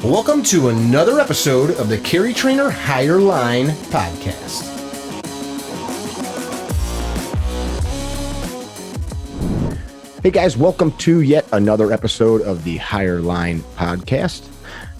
Welcome to another episode of the Carry Trainer Higher Line podcast. Hey guys, welcome to yet another episode of the Higher Line podcast.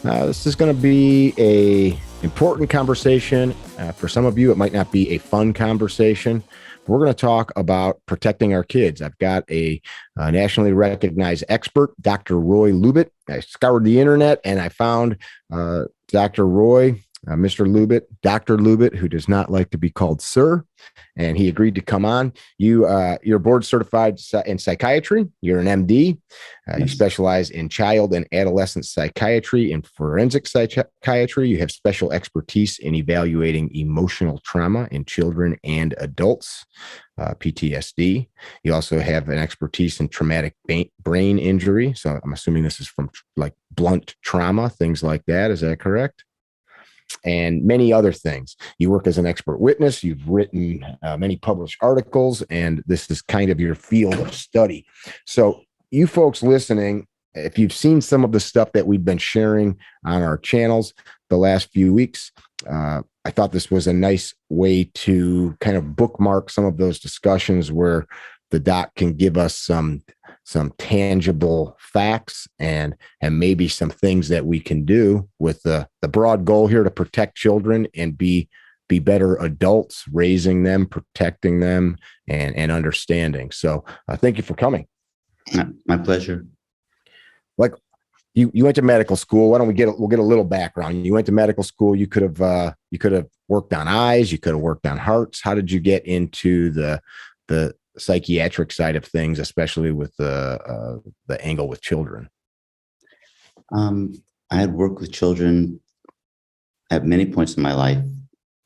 This is going to be a important conversation. For some of you, it might not be a fun conversation. We're going to talk about protecting our kids. I've got a nationally recognized expert, Dr. Roy Lubit. I scoured the internet and I found Dr. Roy, Mr. Lubit, Dr. Lubit, who does not like to be called sir, and he agreed to come on. You're board certified in psychiatry. You're an MD. Yes. You specialize in child and adolescent psychiatry and forensic psychiatry. You have special expertise in evaluating emotional trauma in children and adults, PTSD. You also have an expertise in traumatic brain injury. So I'm assuming this is from like blunt trauma, things like that. Is that correct? And many other things. You work as an expert witness. You've written many published articles, and this is kind of your field of study. So you folks listening, if you've seen some of the stuff that we've been sharing on our channels the last few weeks, I thought this was a nice way to kind of bookmark some of those discussions where the doc can give us some tangible facts and maybe some things that we can do with the broad goal here to protect children and be better adults, raising them, protecting them, and understanding. So thank you for coming. My pleasure. Like you went to medical school. Why don't we'll get a little background. You went to medical school. You could have worked on eyes. You could have worked on hearts. How did you get into the psychiatric side of things, especially with the angle with children? I had worked with children at many points in my life,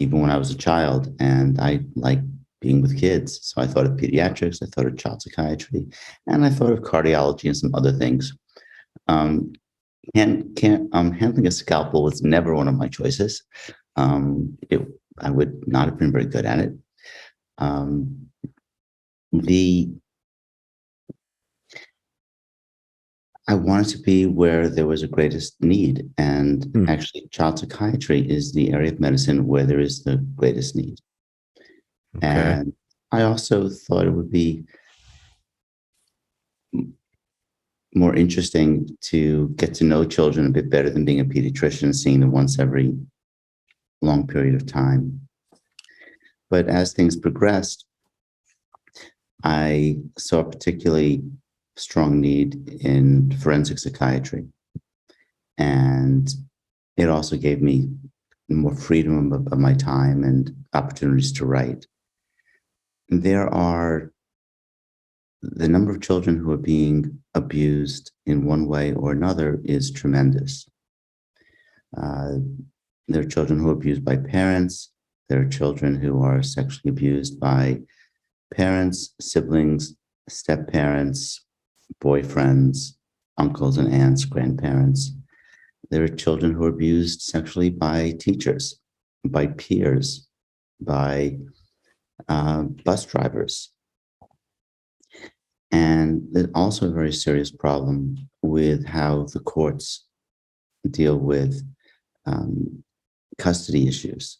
even when I was a child, and I like being with kids. So I thought of pediatrics, I thought of child psychiatry, and I thought of cardiology and some other things. Handling a scalpel was never one of my choices. I would not have been very good at it. I wanted to be where there was a greatest need, and actually child psychiatry is the area of medicine where there is the greatest need. Okay. And I also thought it would be more interesting to get to know children a bit better than being a pediatrician, seeing them once every long period of time. But as things progressed, I saw a particularly strong need in forensic psychiatry. And it also gave me more freedom of my time and opportunities to write. The number of children who are being abused in one way or another is tremendous. There are children who are abused by parents. There are children who are sexually abused by parents, siblings, step-parents, boyfriends, uncles and aunts, grandparents. There are children who are abused sexually by teachers, by peers, by bus drivers. And there's also a very serious problem with how the courts deal with custody issues.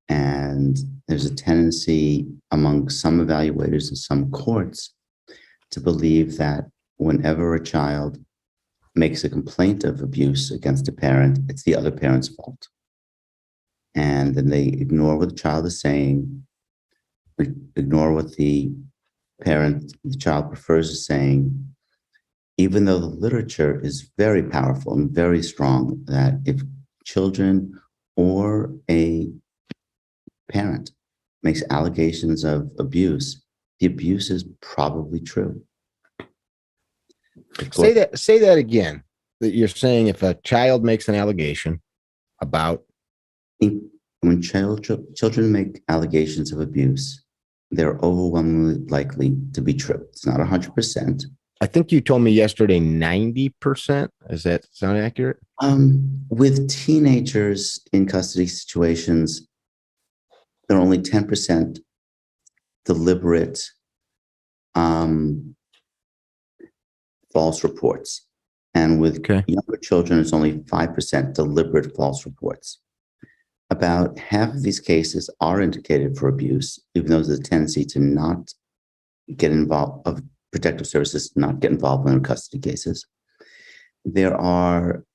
And there's a tendency among some evaluators and some courts to believe that whenever a child makes a complaint of abuse against a parent, it's the other parent's fault. And then they ignore what the child is saying, ignore what the child prefers is saying, even though the literature is very powerful and very strong that if children or a parent makes allegations of abuse, the abuse is probably true. Say that again. That you're saying if a child makes an allegation about when children make allegations of abuse, they're overwhelmingly likely to be true. It's not 100%. I think you told me yesterday 90%. Does that sound accurate? With teenagers in custody situations, there are only 10% deliberate false reports. And with Okay. younger children, it's only 5% deliberate false reports. About half of these cases are indicated for abuse, even though there's a tendency to not get involved, of protective services not get involved in custody cases. There are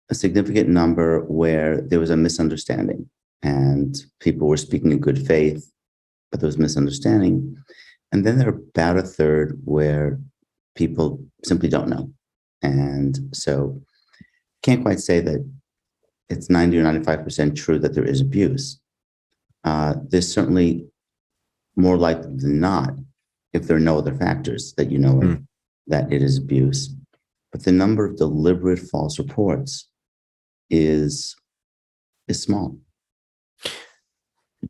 a significant number where there was a misunderstanding and people were speaking in good faith, but there was misunderstanding. And then there are about a third where people simply don't know. And so can't quite say that it's 90 or 95% true that there is abuse. There's certainly more likely than not, if there are no other factors that you know of, that it is abuse. But the number of deliberate false reports is small.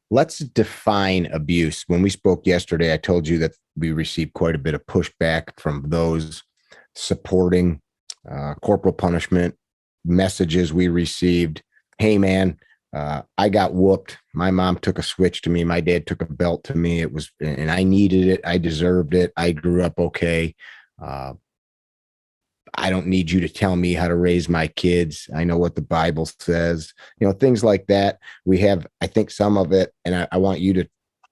Let's define abuse. When we spoke yesterday, I told you that we received quite a bit of pushback from those supporting corporal punishment. Messages we received: hey man, I got whooped, my mom took a switch to me, my dad took a belt to me, and I needed it, I deserved it, I grew up okay, I don't need you to tell me how to raise my kids, I know what the Bible says, things like that. We have, I think, some of it, and I want you to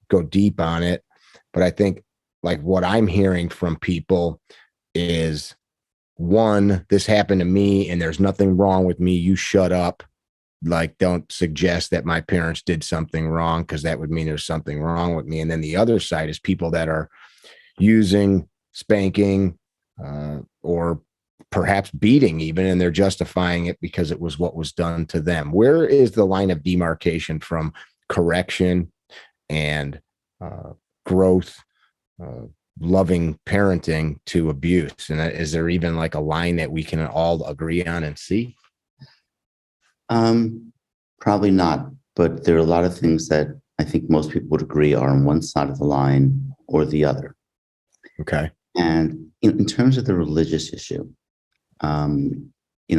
go deep on it, but I think like what I'm hearing from people is, one, this happened to me and there's nothing wrong with me, you shut up. Like, don't suggest that my parents did something wrong, because that would mean there's something wrong with me. And then the other side is people that are using spanking or perhaps beating even, and they're justifying it because it was what was done to them. Where is the line of demarcation from correction and growth, loving parenting, to abuse? And is there even like a line that we can all agree on and see? Probably not, but there are a lot of things that I think most people would agree are on one side of the line or the other. Okay. And in terms of the religious issue,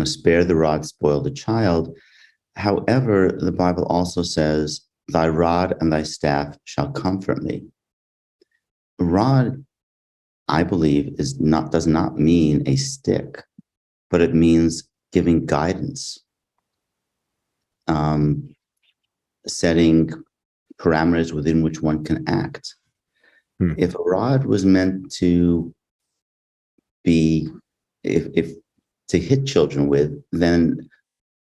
spare the rod, spoil the child. However, the Bible also says, thy rod and thy staff shall comfort me. Rod, I believe, does not mean a stick, but it means giving guidance, setting parameters within which one can act. If a rod was meant to be, if to hit children with, then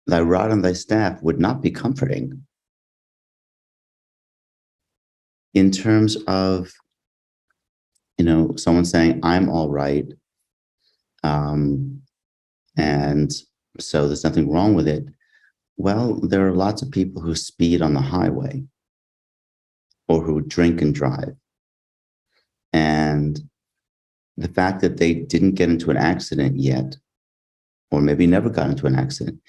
thy rod and thy staff would not be comforting. In terms of, someone saying, I'm all right, and so there's nothing wrong with it. Well, there are lots of people who speed on the highway or who drink and drive. And the fact that they didn't get into an accident yet, or maybe never got into an accident,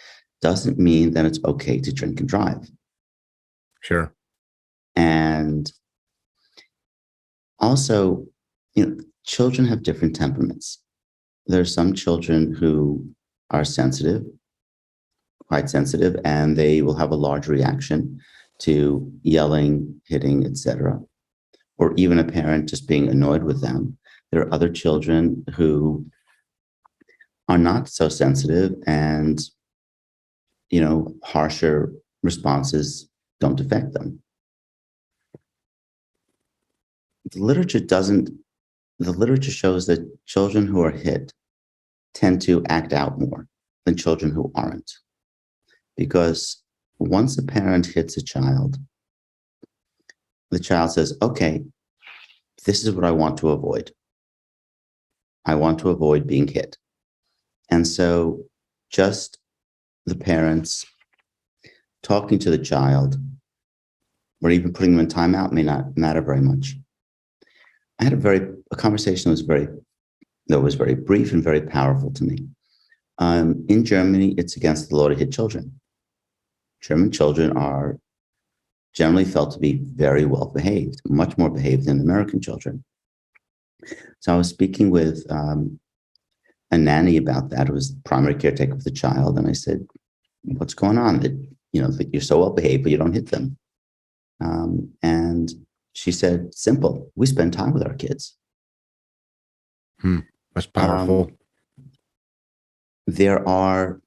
doesn't mean that it's okay to drink and drive. Sure. And also, children have different temperaments. There are some children who are sensitive, quite sensitive, and they will have a large reaction to yelling, hitting, etc., or even a parent just being annoyed with them. There are other children who are not so sensitive, and harsher responses don't affect them. The literature shows that children who are hit tend to act out more than children who aren't. Because once a parent hits a child, the child says, okay, this is what I want to avoid. I want to avoid being hit. And so just the parents talking to the child or even putting them in timeout may not matter very much. I had a conversation that was very brief and very powerful to me. In Germany, it's against the law to hit children. German children are generally felt to be very well behaved, much more behaved than American children. So I was speaking with a nanny about that, who was the primary caretaker of the child, and I said, "What's going on? That you're so well behaved, but you don't hit them?" And she said, "Simple. We spend time with our kids." That's powerful. there are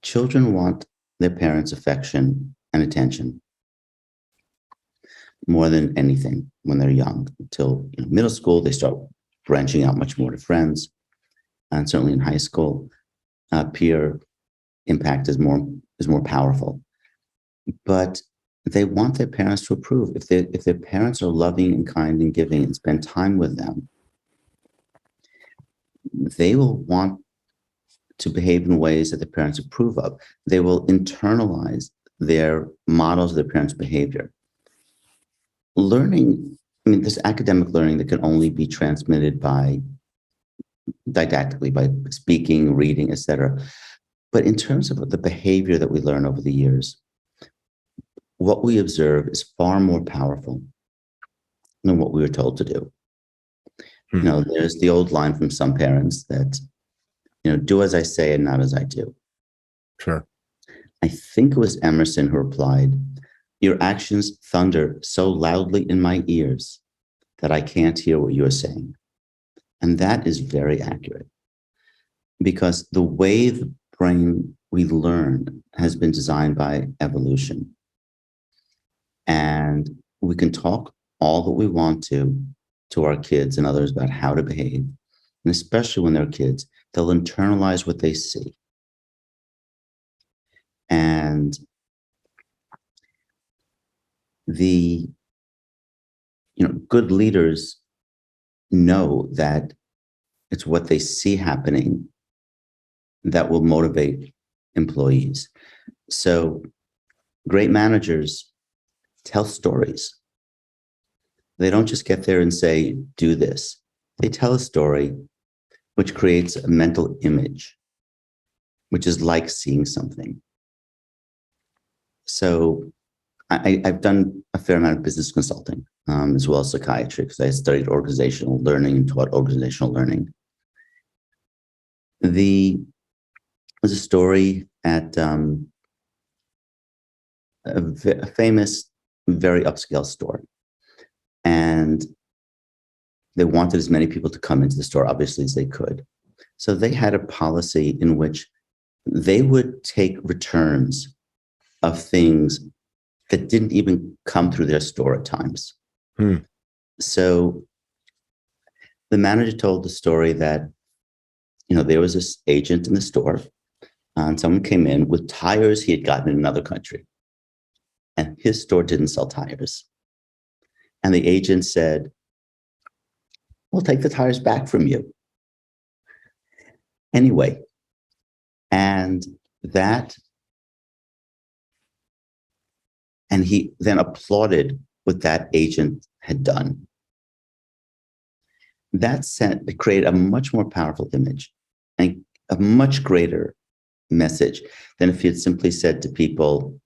children want their parents' affection and attention more than anything when they're young. Until middle school, they start branching out much more to friends, and certainly in high school, peer impact is more powerful. But they want their parents to approve. If their parents are loving and kind and giving and spend time with them, they will want to behave in ways that the parents approve of. They will internalize their models of their parents' behavior. Learning, there's academic learning that can only be transmitted by didactically, by speaking, reading, etc. But in terms of the behavior that we learn over the years, what we observe is far more powerful than what we were told to do. There's the old line from some parents that, do as I say and not as I do. Sure. I think it was Emerson who replied, "Your actions thunder so loudly in my ears that I can't hear what you're saying." And that is very accurate, because the way the brain we learn has been designed by evolution. And we can talk all that we want to our kids and others about how to behave. And especially when they're kids, they'll internalize what they see. And the good leaders know that it's what they see happening that will motivate employees. So great managers tell stories. They don't just get there and say, do this. They tell a story which creates a mental image, which is like seeing something. So I've done a fair amount of business consulting, as well as psychiatry, because I studied organizational learning and taught organizational learning. There's a story at a famous, very upscale store. And they wanted as many people to come into the store, obviously, as they could. So they had a policy in which they would take returns of things that didn't even come through their store at times. So the manager told the story that, there was this agent in the store, and someone came in with tires he had gotten in another country. And his store didn't sell tires. And the agent said, "We'll take the tires back from you." Anyway, and he then applauded what that agent had done. That created a much more powerful image and a much greater message than if he had simply said to people,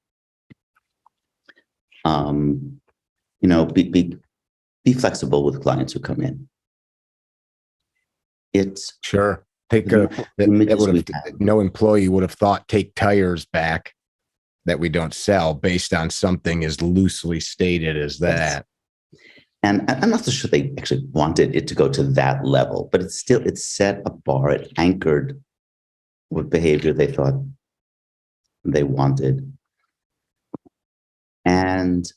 be flexible with clients who come in. It's sure. No employee would have thought take tires back that we don't sell based on something as loosely stated as that. And I'm not so sure they actually wanted it to go to that level, but it set a bar. It anchored what behavior they thought they wanted. And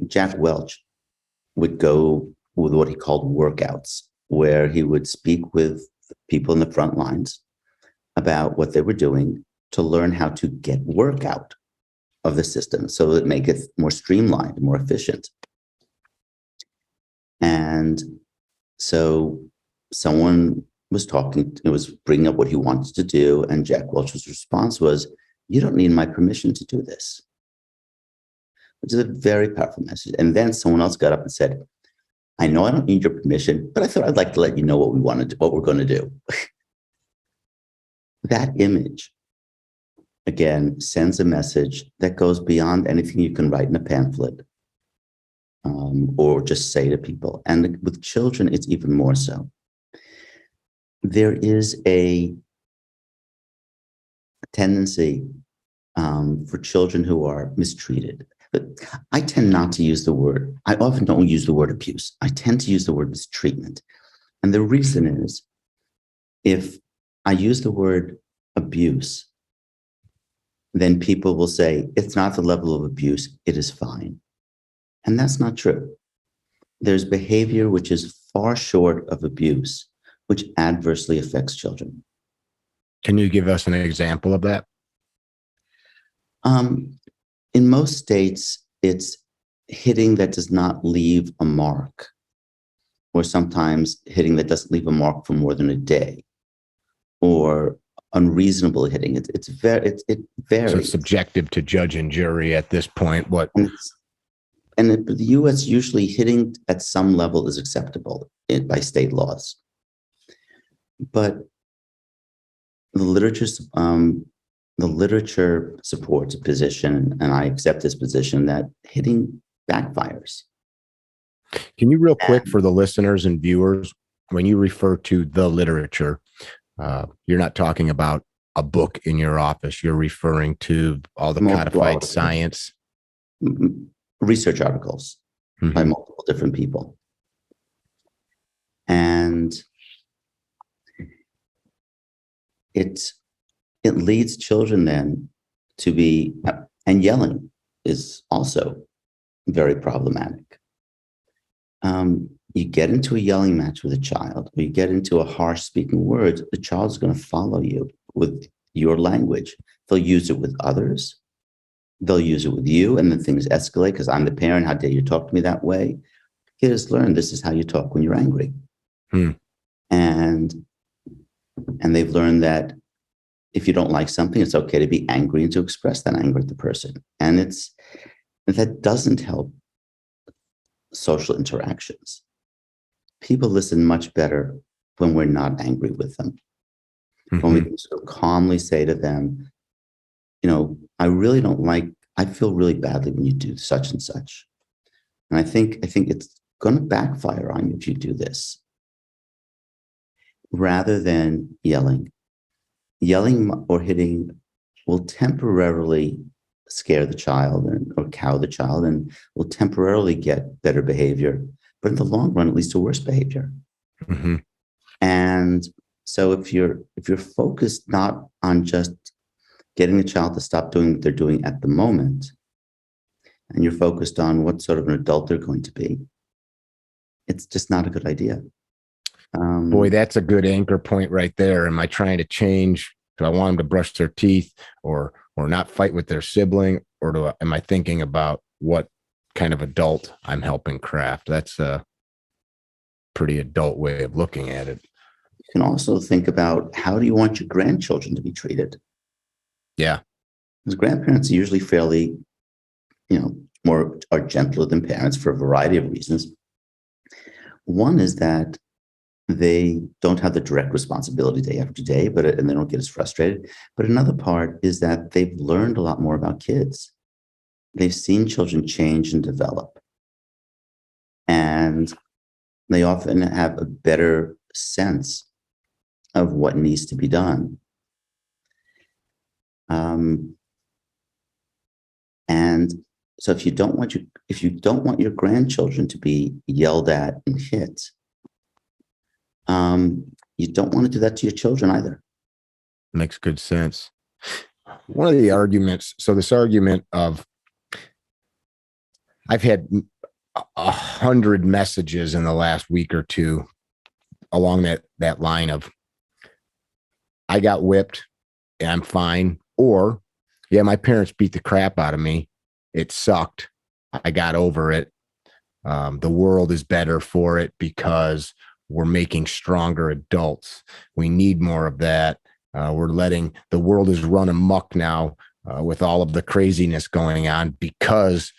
Jack Welch would go with what he called workouts, where he would speak with people in the front lines about what they were doing to learn how to get work out of the system so that it make it more streamlined, more efficient. And so someone was bringing up what he wanted to do, and Jack Welch's response was, "You don't need my permission to do this," which is a very powerful message. And then someone else got up and said, "I know I don't need your permission, but I thought I'd like to let you know what we're going to do." That image, again, sends a message that goes beyond anything you can write in a pamphlet or just say to people. And with children, it's even more so. There is a tendency for children who are mistreated. But I tend not to use I often don't use the word abuse. I tend to use the word mistreatment. And the reason is if I use the word abuse, then people will say it's not the level of abuse, it is fine. And that's not true. There's behavior which is far short of abuse, which adversely affects children. Can you give us an example of that? In most states, it's hitting that does not leave a mark, or sometimes hitting that doesn't leave a mark for more than a day, or unreasonable hitting. It varies. So it's subjective to judge and jury at this point. And in the U.S., usually hitting at some level is acceptable by state laws. But the literature supports a position, and I accept this position, that hitting backfires. Can you real quick for the listeners and viewers, when you refer to the literature, you're not talking about a book in your office. You're referring to all the codified science. Research articles by multiple different people. And it leads children then to be, and yelling is also very problematic. You get into a yelling match with a child, or you get into a harsh speaking words, the child's going to follow you with your language. They'll use it with others. They'll use it with you, and then things escalate because I'm the parent. How dare you talk to me that way? Kids learn this is how you talk when you're angry. And they've learned that if you don't like something, it's okay to be angry and to express that anger at the person. And that doesn't help social interactions. People listen much better when we're not angry with them. When we can sort of calmly say to them, I feel really badly when you do such and such. And I think it's going to backfire on you if you do this. Rather than yelling. Yelling or hitting will temporarily scare the child or cow the child, and will temporarily get better behavior. But in the long run, it leads to worse behavior. And so if you're focused not on just getting the child to stop doing what they're doing at the moment, and you're focused on what sort of an adult they're going to be, it's just not a good idea. Boy, that's a good anchor point right there. Am I trying to change? Do I want them to brush their teeth or not fight with their sibling? Or am I thinking about what kind of adult I'm helping craft? That's a pretty adult way of looking at it. You can also think about, how do you want your grandchildren to be treated? Yeah. Because grandparents are usually fairly, are gentler than parents for a variety of reasons. One is that they don't have the direct responsibility day after day, and they don't get as frustrated. But another part is that they've learned a lot more about kids. They've seen children change and develop. And they often have a better sense of what needs to be done. And so if you don't want your grandchildren to be yelled at and hit, you don't want to do that to your children either. Makes good sense. One of the arguments, so this argument of, I've had 100 messages in the last week or two along that line of, I got whipped and I'm fine. Or, yeah, my parents beat the crap out of me. It sucked. I got over it. The world is better for it because we're making stronger adults. We need more of that. We're letting the world is run amok now with all of the craziness going on because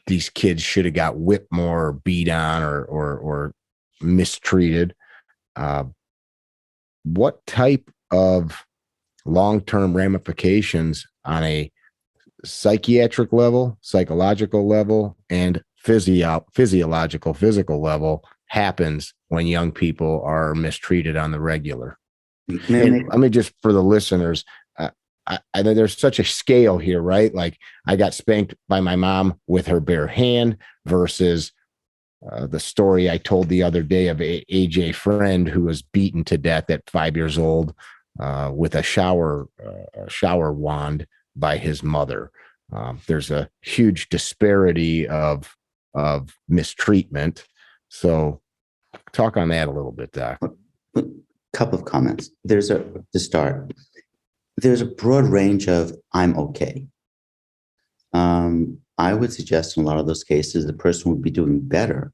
these kids should have got whipped more or beat on or mistreated. What type of long-term ramifications on a psychiatric level, psychological level, and physiological, physical level happens when young people are mistreated on the regular? And I mean, just for the listeners, I know there's such a scale here, right? Like, I got spanked by my mom with her bare hand versus the story I told the other day of AJ friend who was beaten to death at 5 years old with a shower wand by his mother. There's a huge disparity of mistreatment. So talk on that a little bit, Doc. A couple of comments. To start, there's a broad range of I'm okay. I would suggest in a lot of those cases, the person would be doing better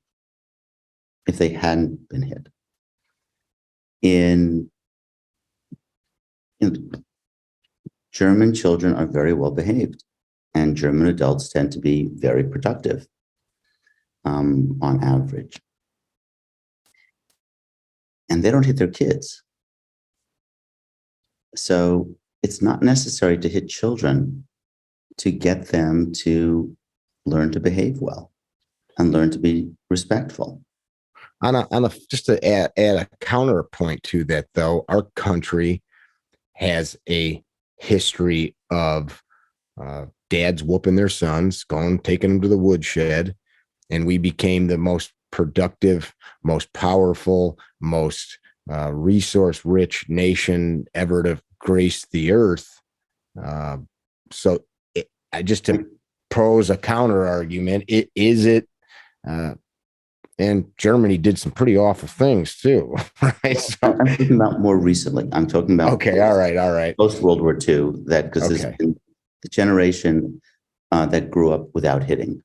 if they hadn't been hit. In German children are very well behaved, and German adults tend to be very productive on average. And they don't hit their kids. So it's not necessary to hit children to get them to learn to behave well and learn to be respectful. Just to add a counterpoint to that, though, our country has a history of dads whooping their sons, taking them to the woodshed, and we became the most productive, most powerful, most resource-rich nation ever to grace the earth. Just to pose a counter argument, and Germany did some pretty awful things too, right? So, I'm talking about more recently. I'm talking about all right. Post World War II, because it's the generation that grew up without hitting.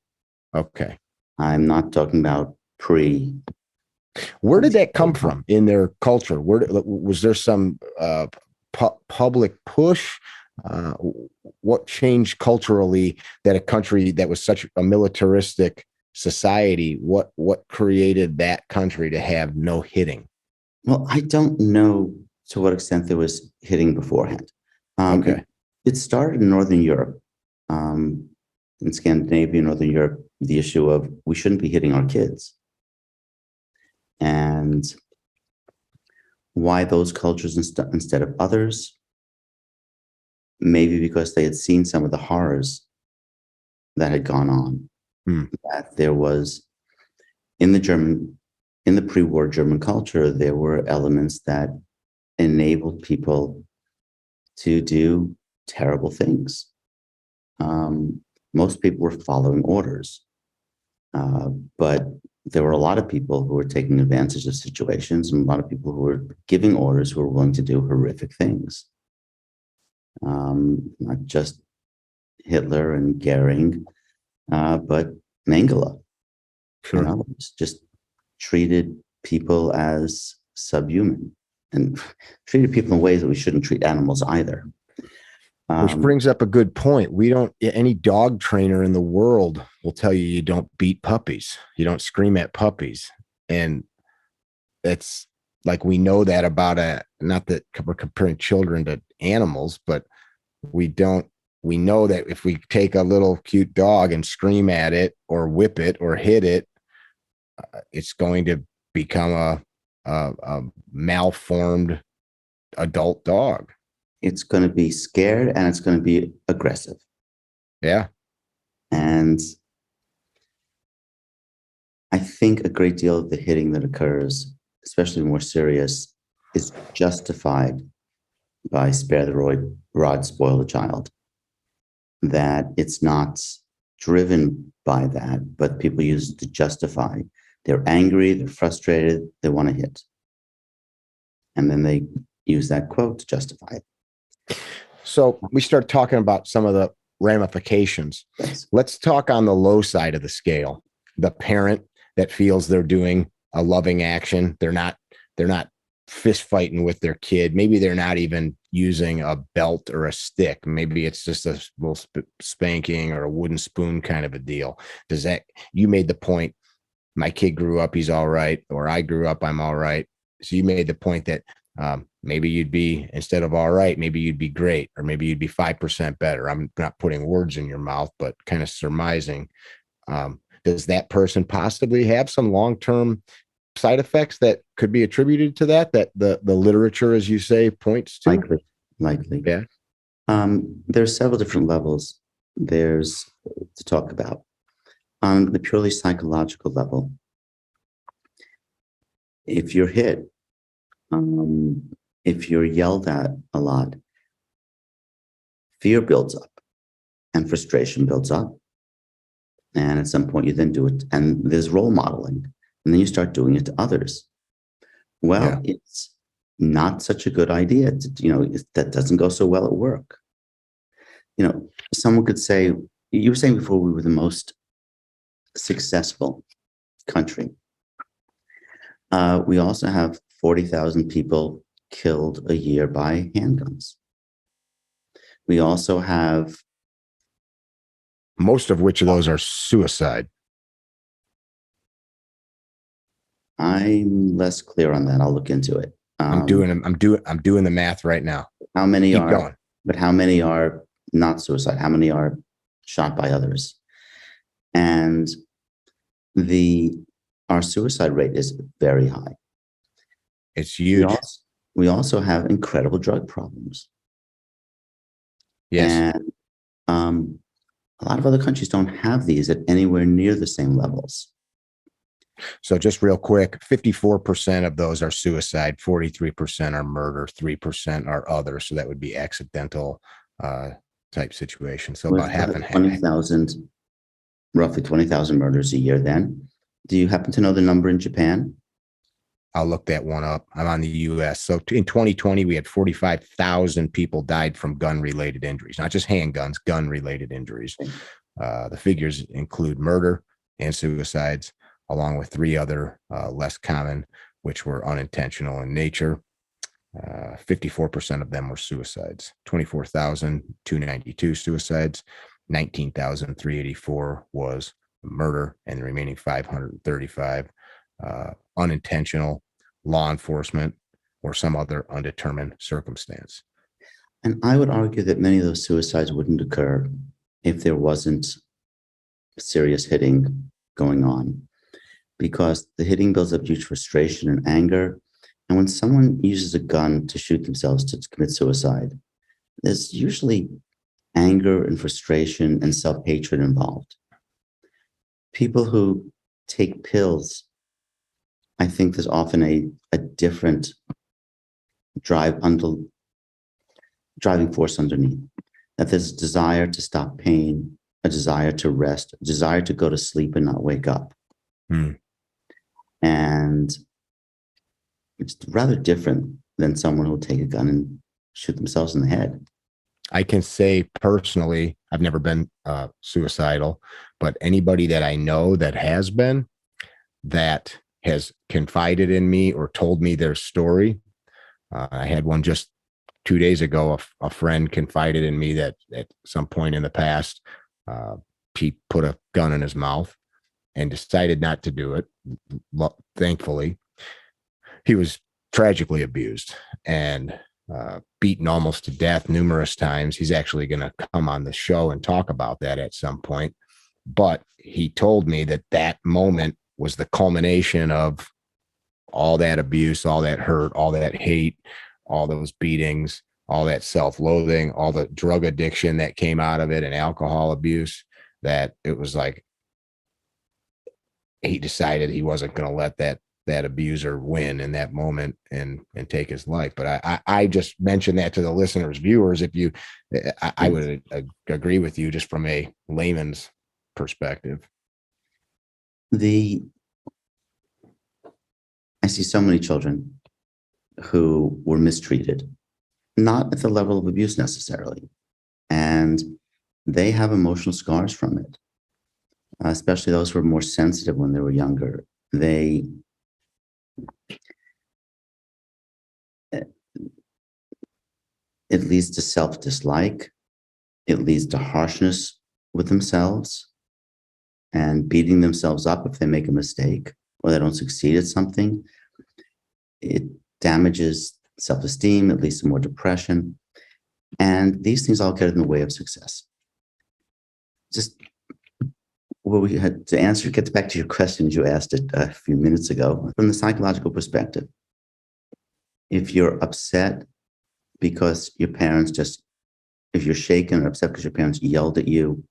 Okay. I'm not talking about pre. Where did that come from in their culture? Was there some public push? What changed culturally that a country that was such a militaristic society, what created that country to have no hitting? Well, I don't know to what extent there was hitting beforehand. It started in Northern Europe, in Scandinavia, Northern Europe, the issue of we shouldn't be hitting our kids. And why those cultures instead of others? Maybe because they had seen some of the horrors that had gone on. That there was in the pre-war German culture, there were elements that enabled people to do terrible things. Most people were following orders, but there were a lot of people who were taking advantage of situations, and a lot of people who were giving orders who were willing to do horrific things. Not just Hitler and Goering, but Mengele. Sure. And others just treated people as subhuman and treated people in ways that we shouldn't treat animals either. Which brings up a good point. Any dog trainer in the world will tell you don't beat puppies. You don't scream at puppies. And that's like, we know that about not that we're comparing children to animals, but we know that if we take a little cute dog and scream at it or whip it or hit it, it's going to become a malformed adult dog. It's going to be scared and it's going to be aggressive. Yeah. And I think a great deal of the hitting that occurs, especially more serious, is justified by spare the rod, spoil the child. That it's not driven by that, but people use it to justify. They're angry, they're frustrated, they want to hit. And then they use that quote to justify it. So we start talking about some of the ramifications. Yes. Let's talk on the low side of the scale. The parent that feels they're doing a loving action. They're not fist fighting with their kid. Maybe they're not even using a belt or a stick. Maybe it's just a little spanking or a wooden spoon kind of a deal. You made the point, my kid grew up, he's all right, or I grew up, I'm all right. So you made the point that maybe you'd be, instead of all right, maybe you'd be great, or maybe you'd be 5% better. I'm not putting words in your mouth, but kind of surmising. Does that person possibly have some long-term side effects that could be attributed to that the literature, as you say, points to? Likely. Yeah. There's several different levels there's to talk about. On the purely psychological level, if you're hit, if you're yelled at a lot, fear builds up and frustration builds up. And at some point you then do it, and there's role modeling, and then you start doing it to others. Well, it's not such a good idea that doesn't go so well at work. Someone could say, you were saying before we were the most successful country. We also have 40,000 people killed a year by handguns. We also have... Most of which of those are suicide. I'm less clear on that. I'll look into it. I'm doing the math right now. How many Keep are going. But how many are not suicide? How many are shot by others? And our suicide rate is very high. It's huge. We also have incredible drug problems. Yes. And a lot of other countries don't have these at anywhere near the same levels. So just real quick, 54% of those are suicide, 43% are murder, 3% are other. So that would be accidental type situation. So about half and half. 20,000, roughly 20,000 murders a year then. Do you happen to know the number in Japan? I'll look that one up. I'm on the US. So in 2020, we had 45,000 people died from gun-related injuries, not just handguns, gun-related injuries. The figures include murder and suicides, along with 3 other less common, which were unintentional in nature. 54% of them were suicides, 24,292 suicides, 19,384 was murder, and the remaining 535 unintentional, law enforcement, or some other undetermined circumstance. And I would argue that many of those suicides wouldn't occur if there wasn't serious hitting going on, because the hitting builds up huge frustration and anger. And when someone uses a gun to shoot themselves to commit suicide, there's usually anger and frustration and self-hatred involved. People who take pills, I think there's often a different driving force underneath, that there's a desire to stop pain, a desire to rest, a desire to go to sleep and not wake up. And it's rather different than someone who'll take a gun and shoot themselves in the head. I can say personally, I've never been suicidal, but anybody that I know that has been, that has confided in me or told me their story. I had one just 2 days ago. A friend confided in me that at some point in the past, he put a gun in his mouth and decided not to do it. Thankfully, he was tragically abused and beaten almost to death numerous times. He's actually going to come on the show and talk about that at some point. But he told me that moment was the culmination of all that abuse, all that hurt, all that hate, all those beatings, all that self-loathing, all the drug addiction that came out of it and alcohol abuse, that it was like he decided he wasn't going to let that abuser win in that moment and take his life. But I just mentioned that to the listeners, viewers. If you, I would agree with you just from a layman's perspective. I see so many children who were mistreated, not at the level of abuse necessarily, and they have emotional scars from it, especially those who were more sensitive when they were younger. It leads to self-dislike. It leads to harshness with themselves and beating themselves up if they make a mistake or they don't succeed at something. It damages self-esteem. It leads to more depression. And these things all get in the way of success. Just what we had to answer, get back to your questions you asked it a few minutes ago. From the psychological perspective, if you're upset because your parents if you're shaken or upset because your parents yelled at you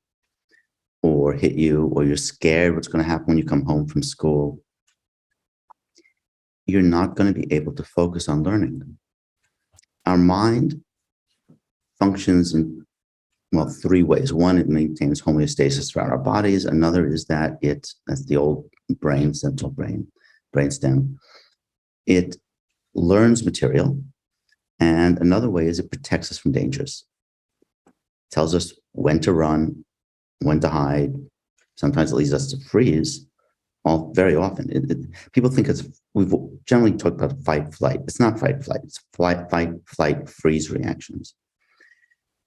or hit you, or you're scared what's going to happen when you come home from school, you're not going to be able to focus on learning. Our mind functions in, well, three ways. One, it maintains homeostasis throughout our bodies. Another is that that's the old brain, central brain, brainstem. It learns material. And another way is it protects us from dangers. It tells us when to run, when to hide. Sometimes it leads us to freeze. Very often, people think we've generally talked about fight, flight. It's not fight, flight. It's fight, flight, freeze reactions.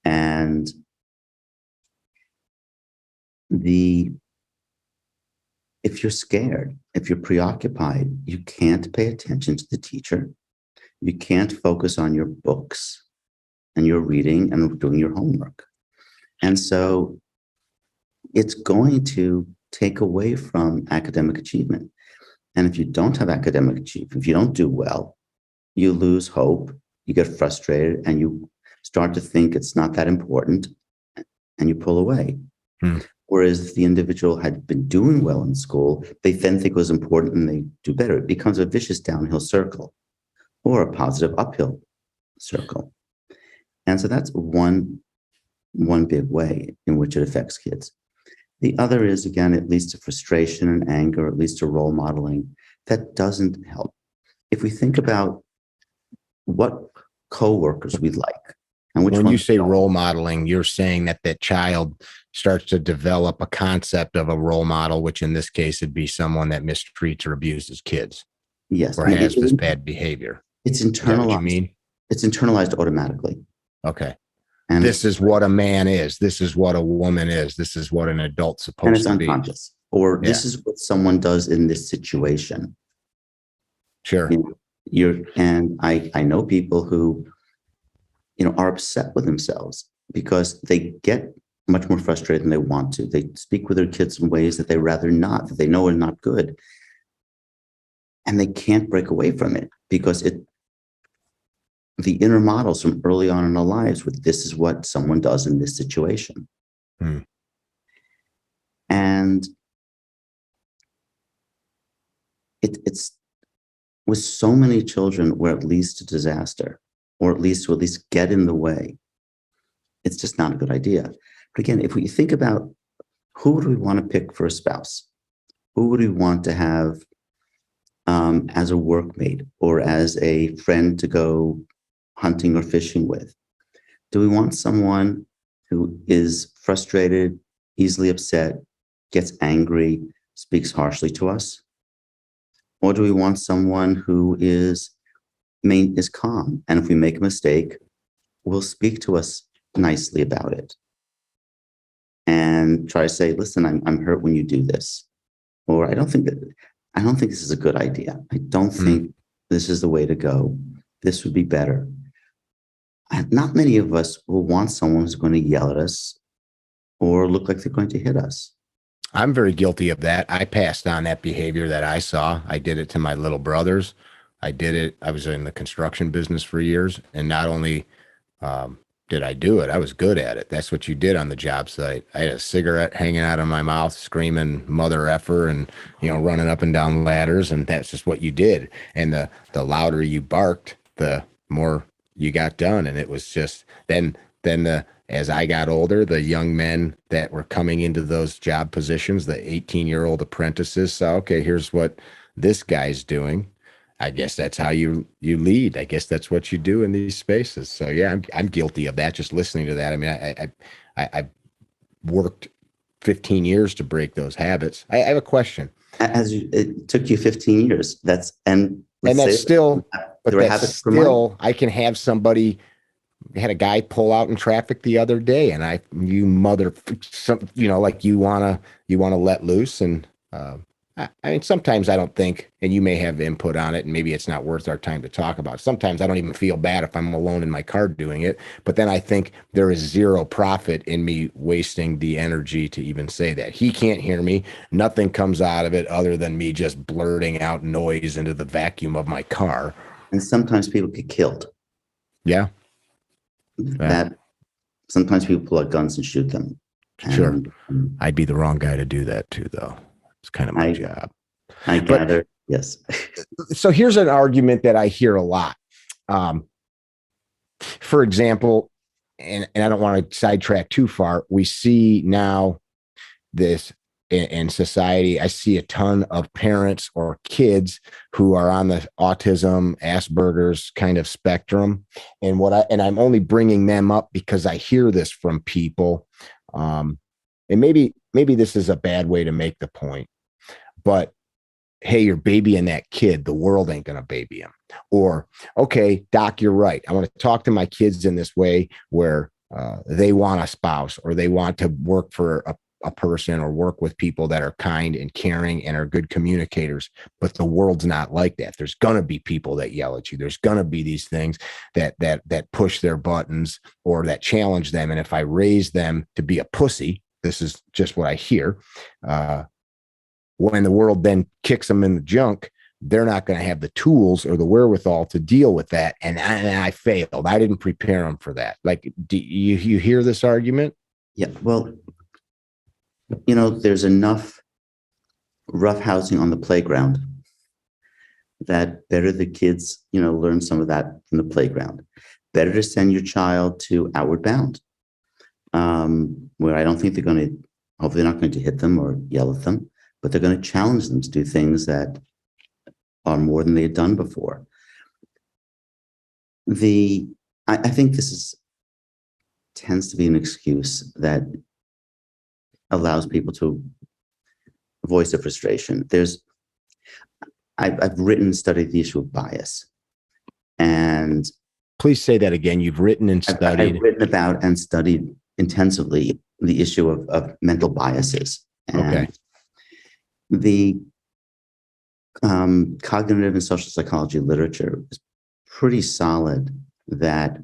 And if you're scared, if you're preoccupied, you can't pay attention to the teacher. You can't focus on your books and your reading and doing your homework. And so it's going to take away from academic achievement. And if you don't have academic achievement, if you don't do well, you lose hope, you get frustrated, and you start to think it's not that important, and you pull away. Whereas if the individual had been doing well in school, they then think it was important and they do better. It becomes a vicious downhill circle or a positive uphill circle. And so that's one big way in which it affects kids. The other is, again, it leads to frustration and anger, it leads to role modeling. That doesn't help. If we think about what coworkers we like, and which when ones you say role modeling, you're saying that child starts to develop a concept of a role model, which in this case would be someone that mistreats or abuses kids. Yes, or has this bad behavior. It's internalized. Is that what you mean? It's internalized automatically. Okay. And this is what a man is. This is what a woman is. This is what an adult's supposed to be. And it's unconscious. Or this is what someone does in this situation. Sure. I know people who, are upset with themselves because they get much more frustrated than they want to. They speak with their kids in ways that they rather not, that they know are not good. And they can't break away from it because the inner models from early on in our lives with this is what someone does in this situation. And it's with so many children where it leads to disaster, or at least get in the way. It's just not a good idea. But again, if we think about who would we want to pick for a spouse? Who would we want to have as a workmate or as a friend to go hunting or fishing with? Do we want someone who is frustrated, easily upset, gets angry, speaks harshly to us? Or do we want someone who is calm, and if we make a mistake, will speak to us nicely about it and try to say, listen, I'm hurt when you do this, or I don't think this is a good idea. I don't think this is the way to go. This would be better. Not many of us will want someone who's going to yell at us or look like they're going to hit us. I'm very guilty of that. I passed on that behavior that I saw. I did it to my little brothers. I was in the construction business for years. And not only did I do it, I was good at it. That's what you did on the job site. I had a cigarette hanging out of my mouth, screaming mother effer and, running up and down ladders. And that's just what you did. And the louder you barked, the more you got done. And it was just then as I got older, the young men that were coming into those job positions, the 18-year-old apprentices, saw, okay, here's what this guy's doing. I guess that's how you lead. I guess that's what you do in these spaces. So yeah, I'm guilty of that. Just listening to that. I mean, I worked 15 years to break those habits. I have a question. It took you 15 years. I can have somebody. I had a guy pull out in traffic the other day, and like you want to let loose. And I mean, sometimes I don't think, and you may have input on it, and maybe it's not worth our time to talk about. Sometimes I don't even feel bad if I'm alone in my car doing it, but then I think there is zero profit in me wasting the energy to even say that. He can't hear me. Nothing comes out of it other than me just blurting out noise into the vacuum of my car. And sometimes people get killed. Yeah. That sometimes people pull out guns and shoot them. Sure. I'd be the wrong guy to do that too, though. It's kind of my job. I gather Yes. So here's an argument that I hear a lot. For example, and I don't want to sidetrack too far, we see now this in society. I see a ton of parents or kids who are on the autism, Asperger's kind of spectrum. And I'm only bringing them up because I hear this from people. And maybe this is a bad way to make the point, but hey, you're babying that kid. The world ain't going to baby him. Or, okay, doc, you're right. I want to talk to my kids in this way where they want a spouse or they want to work for a person or work with people that are kind and caring and are good communicators. But the world's not like that. There's going to be people that yell at you. There's going to be these things that push their buttons or that challenge them. And if I raise them to be a pussy, this is just what I hear, when the world then kicks them in the junk, they're not going to have the tools or the wherewithal to deal with that. And I failed. I didn't prepare them for that. Like, do you hear this argument? Yeah. Well, there's enough roughhousing on the playground that better the kids, learn some of that from the playground. Better to send your child to Outward Bound, where I don't think hopefully they're not going to hit them or yell at them, but they're going to challenge them to do things that are more than they had done before. I think this tends to be an excuse that allows people to voice their frustration. I've written and studied the issue of bias. And please say that again. You've written and studied. I've written about and studied intensively the issue of mental biases. And okay. The cognitive and social psychology literature is pretty solid that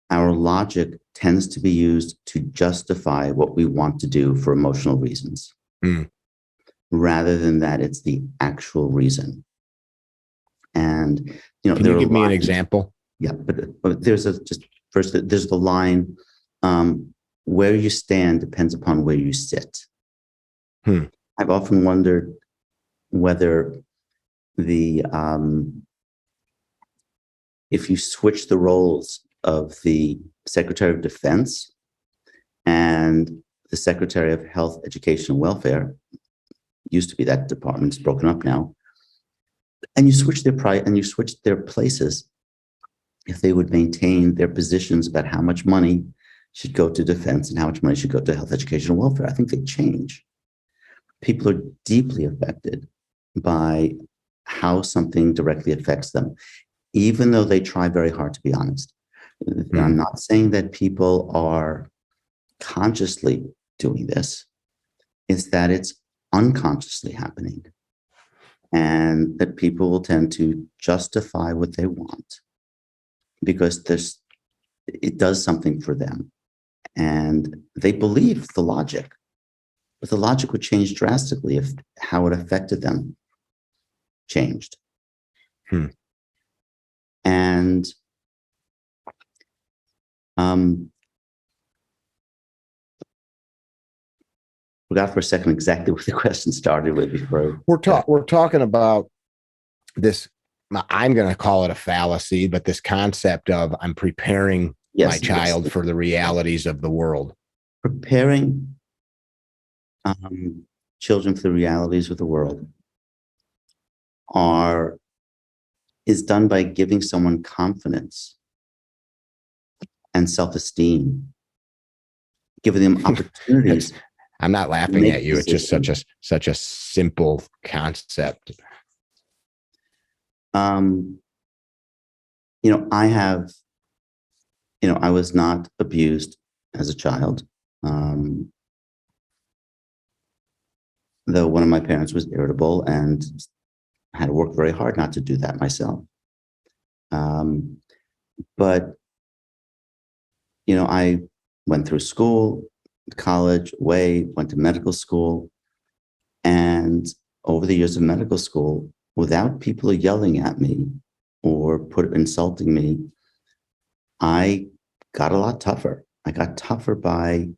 our logic tends to be used to justify what we want to do for emotional reasons, rather than that it's the actual reason. And can you give me an example? Yeah, but there's there's the line, where you stand depends upon where you sit. I've often wondered whether if you switch the roles of the Secretary of Defense and the Secretary of Health, Education, and Welfare, used to be that department's broken up now, and you switch their places, if they would maintain their positions about how much money should go to defense and how much money should go to health, education, and welfare, I think they change. People are deeply affected by how something directly affects them, even though they try very hard to be honest. I'm not saying that people are consciously doing this. It's that it's unconsciously happening, and that people will tend to justify what they want because it does something for them, and they believe the logic. But the logic would change drastically if how it affected them changed. And forgot for a second exactly what the question started with before. We're talking about this. I'm going to call it a fallacy, but this concept of I'm preparing my child for the realities of the world. Preparing children for the realities of the world is done by giving someone confidence and self-esteem, giving them opportunities. I'm not laughing at you. It's just such a simple concept. I was not abused as a child. Though one of my parents was irritable and I had to work very hard not to do that myself. But I went through school, college, went to medical school. And over the years of medical school, without people yelling at me or insulting me, I got a lot tougher. I got tougher by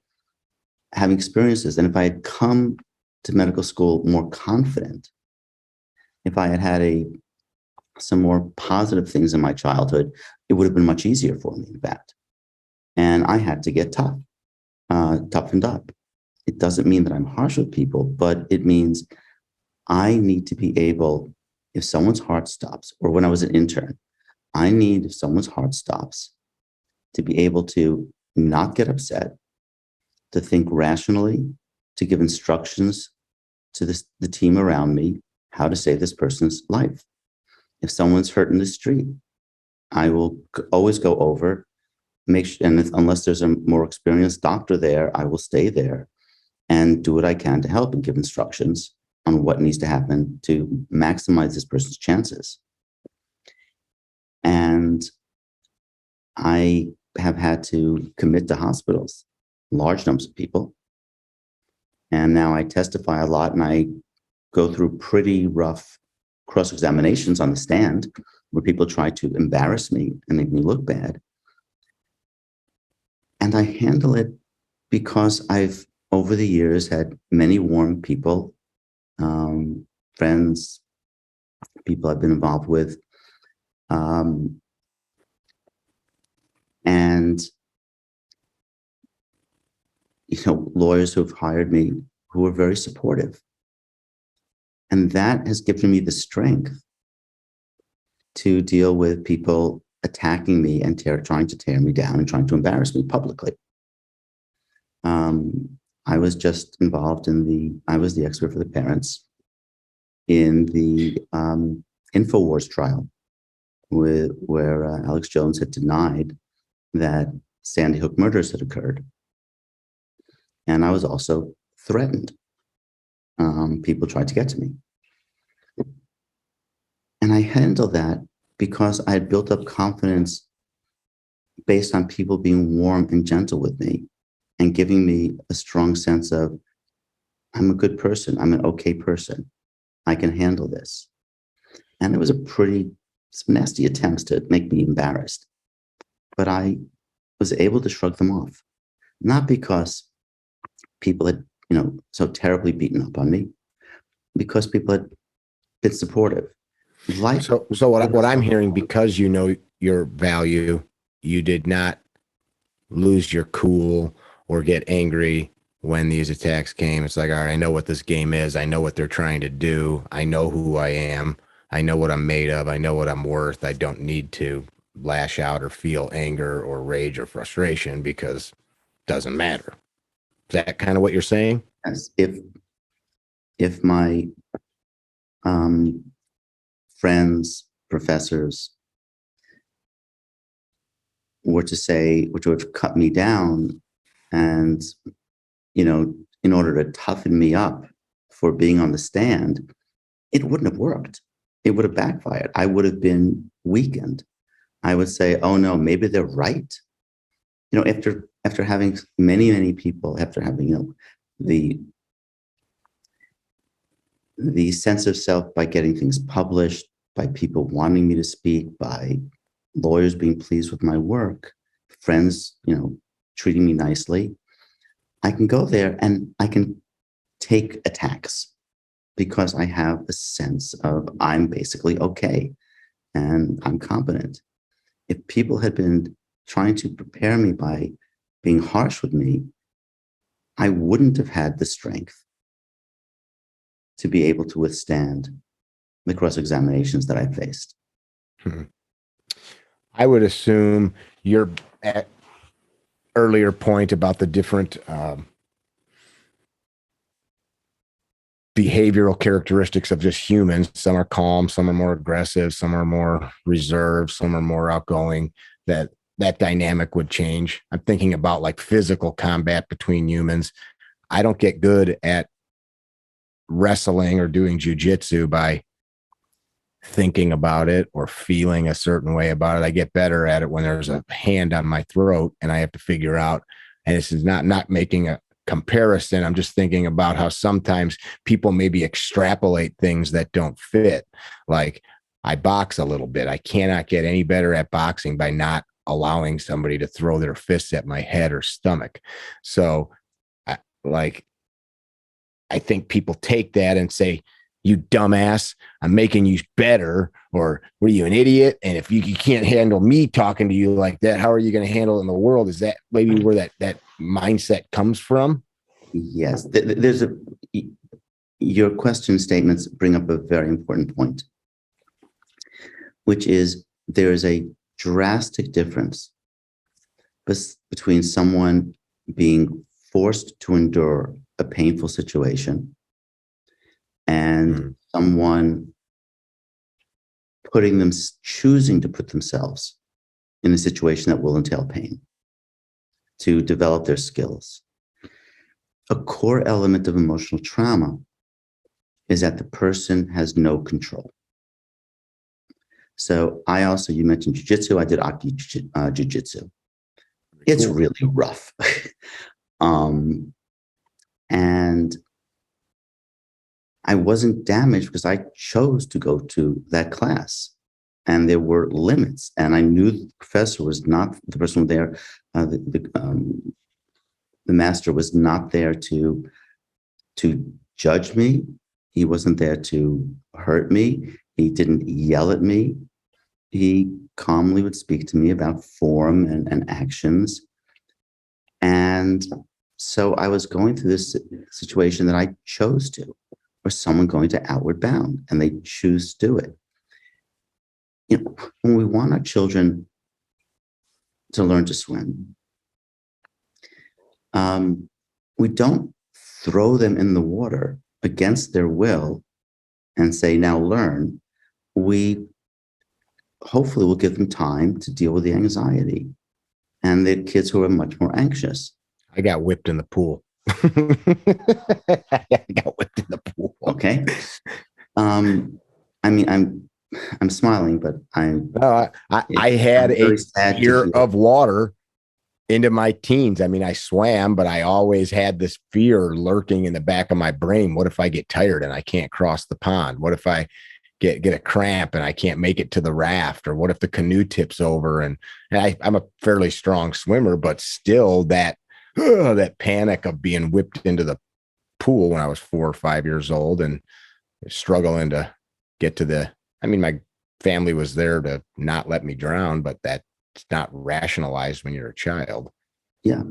having experiences. And if I had come to medical school more confident, If I had had some more positive things in my childhood, it would have been much easier for me, in fact. And I had to get toughened up. It doesn't mean that I'm harsh with people, but it means I need to be able, if someone's heart stops, or when I was an intern, I need, if someone's heart stops, to be able to not get upset, to think rationally, to give instructions to the team around me, how to save this person's life. If someone's hurt in the street, I will always go over, make sure, and unless there's a more experienced doctor there, I will stay there and do what I can to help and give instructions on what needs to happen to maximize this person's chances. And I have had to commit to hospitals, large numbers of people. And now I testify a lot, and I go through pretty rough cross-examinations on the stand where people try to embarrass me and make me look bad. And I handle it because I've, over the years, had many warm people, friends, people I've been involved with, and lawyers who've hired me who are very supportive. And that has given me the strength to deal with people attacking me and trying to tear me down and trying to embarrass me publicly. I was just involved I was the expert for the parents in the InfoWars trial where Alex Jones had denied that Sandy Hook murders had occurred. And I was also threatened. People tried to get to me. And I handled that because I had built up confidence based on people being warm and gentle with me and giving me a strong sense of, I'm a good person. I'm an okay person. I can handle this. And there was some nasty attempts to make me embarrassed. But I was able to shrug them off. Not because people had, so terribly beaten up on me, because people had been supportive. So what I'm hearing, because you know your value, you did not lose your cool or get angry when these attacks came. It's like, all right, I know what this game is. I know what they're trying to do. I know who I am. I know what I'm made of. I know what I'm worth. I don't need to lash out or feel anger or rage or frustration because it doesn't matter. Is that kind of what you're saying? Yes. If my friends, professors were to have cut me down and, in order to toughen me up for being on the stand, it wouldn't have worked. It would have backfired. I would have been weakened. I would say, oh no, maybe they're right. After having many people, after having, the sense of self by getting things published, by people wanting me to speak, by lawyers being pleased with my work, friends, treating me nicely, I can go there and I can take attacks because I have a sense of I'm basically okay and I'm competent. If people had been trying to prepare me by being harsh with me, I wouldn't have had the strength to be able to withstand the cross-examinations that I faced. I would assume your earlier point about the different behavioral characteristics of just humans. Some are calm, some are more aggressive, some are more reserved, some are more outgoing, that dynamic would change. I'm thinking about like physical combat between humans. I don't get good at wrestling or doing jujitsu by thinking about it or feeling a certain way about it. I get better at it when there's a hand on my throat and I have to figure out, and this is not making a comparison. I'm just thinking about how sometimes people maybe extrapolate things that don't fit. Like, I box a little bit. I cannot get any better at boxing by not allowing somebody to throw their fists at my head or stomach. So I think people take that and say, you dumbass, I'm making you better, or what are you, an idiot? And if you can't handle me talking to you like that, how are you going to handle it in the world? Is that maybe where that mindset comes from? Yes, your question statements bring up a very important point, which is there is a drastic difference between someone being forced to endure a painful situation and someone choosing to put themselves in a situation that will entail pain to develop their skills. A core element of emotional trauma is that the person has no control. So you mentioned jujitsu. I did Aki jujitsu. It's really rough. And I wasn't damaged because I chose to go to that class, and there were limits. And I knew the professor was not the person there. The master was not there to judge me. He wasn't there to hurt me. He didn't yell at me. He calmly would speak to me about form and actions. And so I was going through this situation that I chose to, or someone going to Outward Bound, and they choose to do it. When we want our children to learn to swim, we don't throw them in the water against their will and say, now learn. We hopefully will give them time to deal with the anxiety. And the kids who are much more anxious. I got whipped in the pool. I got whipped in the pool. Okay. I'm smiling, but I had a fear of water into my teens. I mean, I swam, but I always had this fear lurking in the back of my brain. What if I get tired and I can't cross the pond? What if I get a cramp and I can't make it to the raft? Or what if the canoe tips over? And I'm a fairly strong swimmer, but still that panic of being whipped into the pool when I was 4 or 5 years old and struggling to get to my family was there to not let me drown, but that's not rationalized when you're a child. Yeah.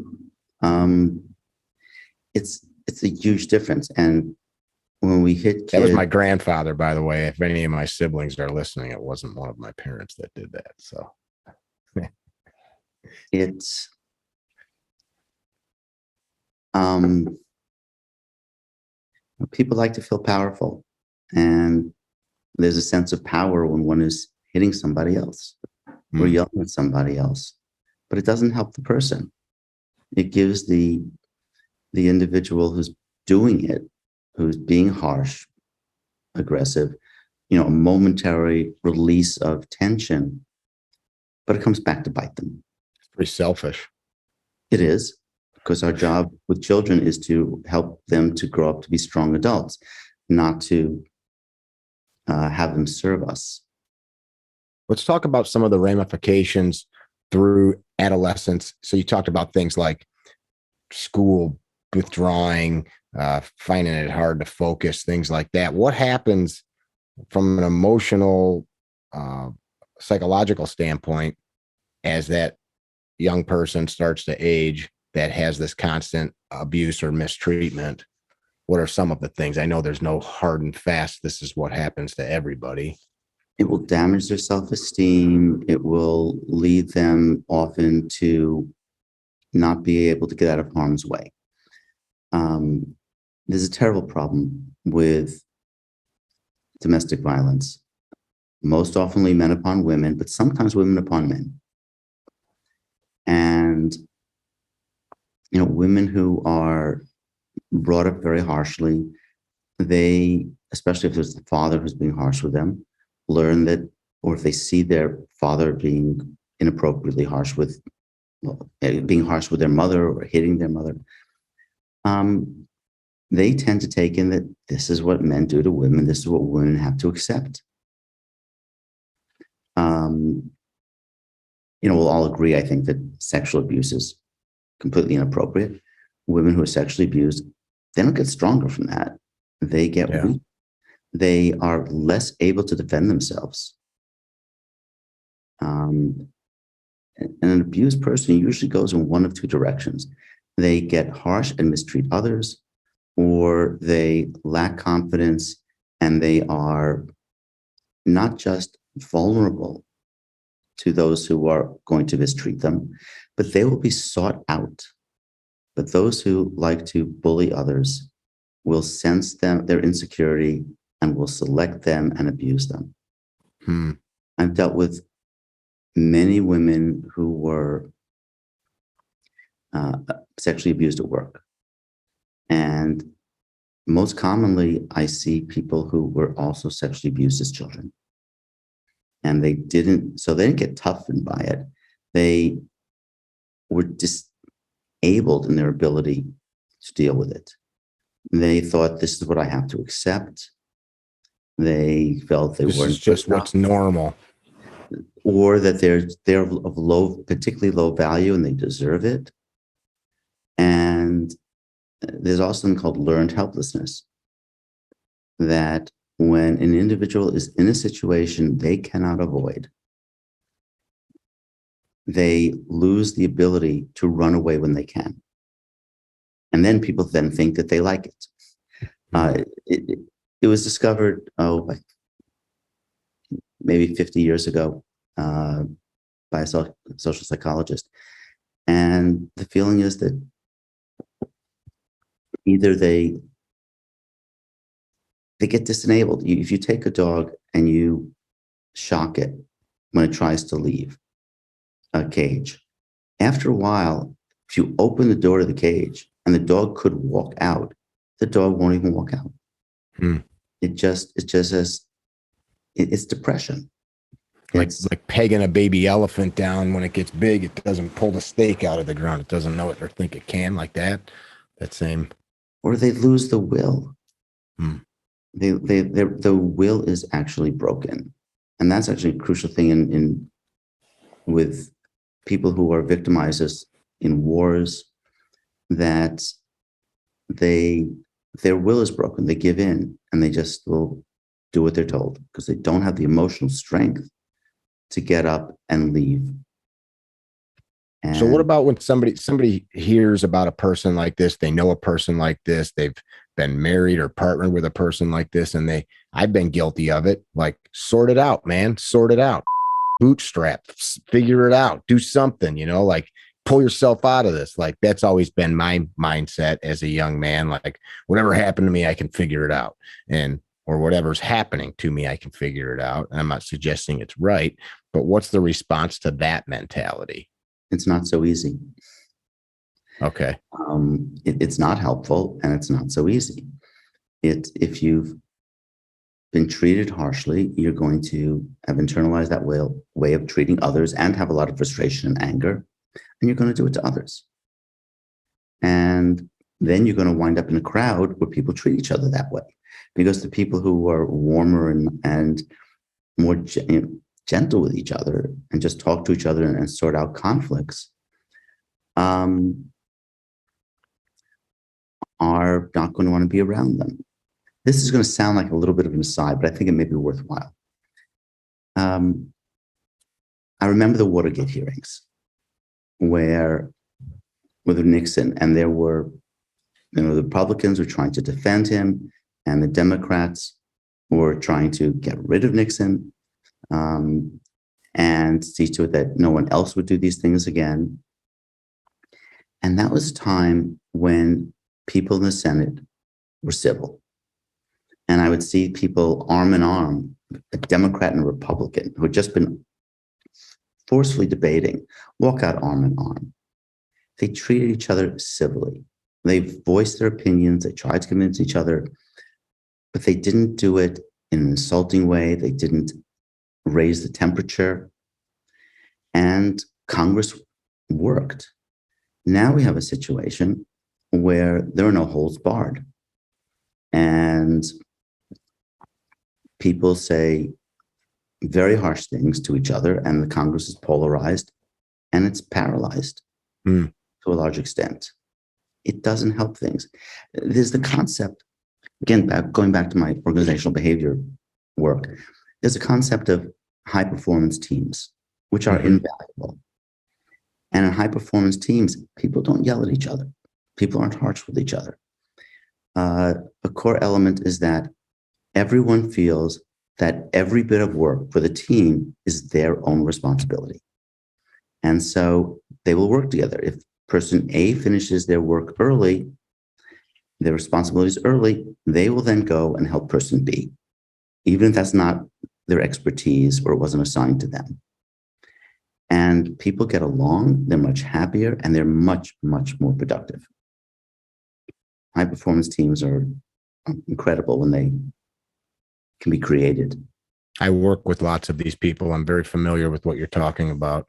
It's a huge difference. And when we hit kids, that was my grandfather, by the way. If any of my siblings are listening, it wasn't one of my parents that did that. So it's people like to feel powerful, and there's a sense of power when one is hitting somebody else or yelling at somebody else, but it doesn't help the person. It gives the individual who's doing it, who's being harsh, aggressive, a momentary release of tension, but it comes back to bite them. It's pretty selfish. It is, because our job with children is to help them to grow up to be strong adults, not to have them serve us. Let's talk about some of the ramifications through adolescence. So you talked about things like school withdrawing, finding it hard to focus, things like that. What happens from an emotional, psychological standpoint as that young person starts to age that has this constant abuse or mistreatment? What are some of the things? I know there's no hard and fast, this is what happens to everybody. It will damage their self-esteem. It will lead them often to not be able to get out of harm's way. There's a terrible problem with domestic violence, most oftenly men upon women, but sometimes women upon men. And, women who are brought up very harshly, they, especially if there's the father who's being harsh with them, learn that, or if they see their father being inappropriately harsh being harsh with their mother or hitting their mother, they tend to take in that this is what men do to women. This is what women have to accept. We'll all agree, I think, that sexual abuse is completely inappropriate. Women who are sexually abused, they don't get stronger from that. They get weak. they are less able to defend themselves. And an abused person usually goes in one of two directions. They get harsh and mistreat others, or they lack confidence and they are not just vulnerable to those who are going to mistreat them, but they will be sought out. But those who like to bully others will sense their insecurity, and will select them and abuse them. I've dealt with many women who were sexually abused at work. And most commonly, I see people who were also sexually abused as children. And they didn't get toughened by it. They were disabled in their ability to deal with it. They thought, this is what I have to accept. They felt they weren't. This is just what's normal. Or that they're of particularly low value and they deserve it. And there's also something called learned helplessness, that when an individual is in a situation they cannot avoid, they lose the ability to run away when they can. And then people then think that they like it. It was discovered, maybe 50 years ago by a social psychologist. And the feeling is that either they get disabled. If you take a dog and you shock it when it tries to leave a cage, after a while, if you open the door to the cage and the dog could walk out, the dog won't even walk out. It's depression. Like pegging a baby elephant down. When it gets big, it doesn't pull the stake out of the ground. It doesn't know it or think it can, like that. That same. Or they lose the will. The will is actually broken. And that's actually a crucial thing with people who are victimized in wars, that their will is broken. They give in and they just will do what they're told because they don't have the emotional strength to get up and leave. And so what about when somebody hears about a person like this, they know a person like this, they've been married or partnered with a person like this, and I've been guilty of it. Like, sort it out, man, sort it out, bootstrap, figure it out, do something, like pull yourself out of this. Like, that's always been my mindset as a young man. Like, whatever happened to me, I can figure it out. Or whatever's happening to me, I can figure it out. And I'm not suggesting it's right, but what's the response to that mentality? It's not so easy. Okay. It's not helpful and it's not so easy. If you've been treated harshly, you're going to have internalized that way of treating others and have a lot of frustration and anger, and you're going to do it to others. And then you're going to wind up in a crowd where people treat each other that way, because the people who are warmer and more gentle with each other and just talk to each other and sort out conflicts are not going to want to be around them. This is going to sound like a little bit of an aside, but I think it may be worthwhile. I remember the Watergate hearings with Nixon, and there were, the Republicans were trying to defend him, and the Democrats were trying to get rid of Nixon and see to it that no one else would do these things again. And that was a time when people in the Senate were civil. And I would see people arm in arm, a Democrat and a Republican who had just been forcefully debating, walk out arm in arm. They treated each other civilly. They voiced their opinions. They tried to convince each other, but they didn't do it in an insulting way. They didn't raise the temperature. And Congress worked. Now we have a situation where there are no holds barred. And people say very harsh things to each other, and the Congress is polarized and it's paralyzed to a large extent. It doesn't help things. There's the concept again, going back to my organizational behavior work, there's a concept of high performance teams, which are invaluable. And in high performance teams, people don't yell at each other. People aren't harsh with each other. A core element is that everyone feels that every bit of work for the team is their own responsibility. And so they will work together. If person A finishes their work early, their responsibilities early, they will then go and help person B, even if that's not their expertise or it wasn't assigned to them. And people get along, they're much happier, and they're much, much more productive. High performance teams are incredible when they can be created. I work with lots of these people. I'm very familiar with what you're talking about.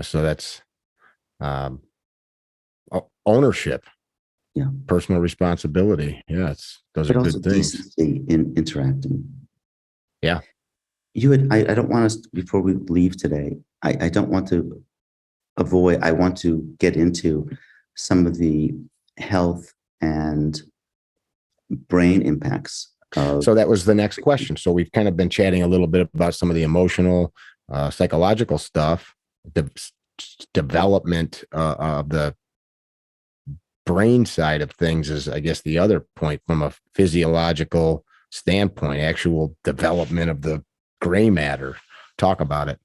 So that's ownership, personal responsibility. Yeah, those are good things. Decency in interacting. Yeah. I don't want us, before we leave today, I don't want to avoid, I want to get into some of the health and brain impacts. So that was the next question. So we've kind of been chatting a little bit about some of the emotional, psychological stuff, the development of the brain side of things is, I guess, the other point from a physiological standpoint, actual development of the gray matter. Talk about it.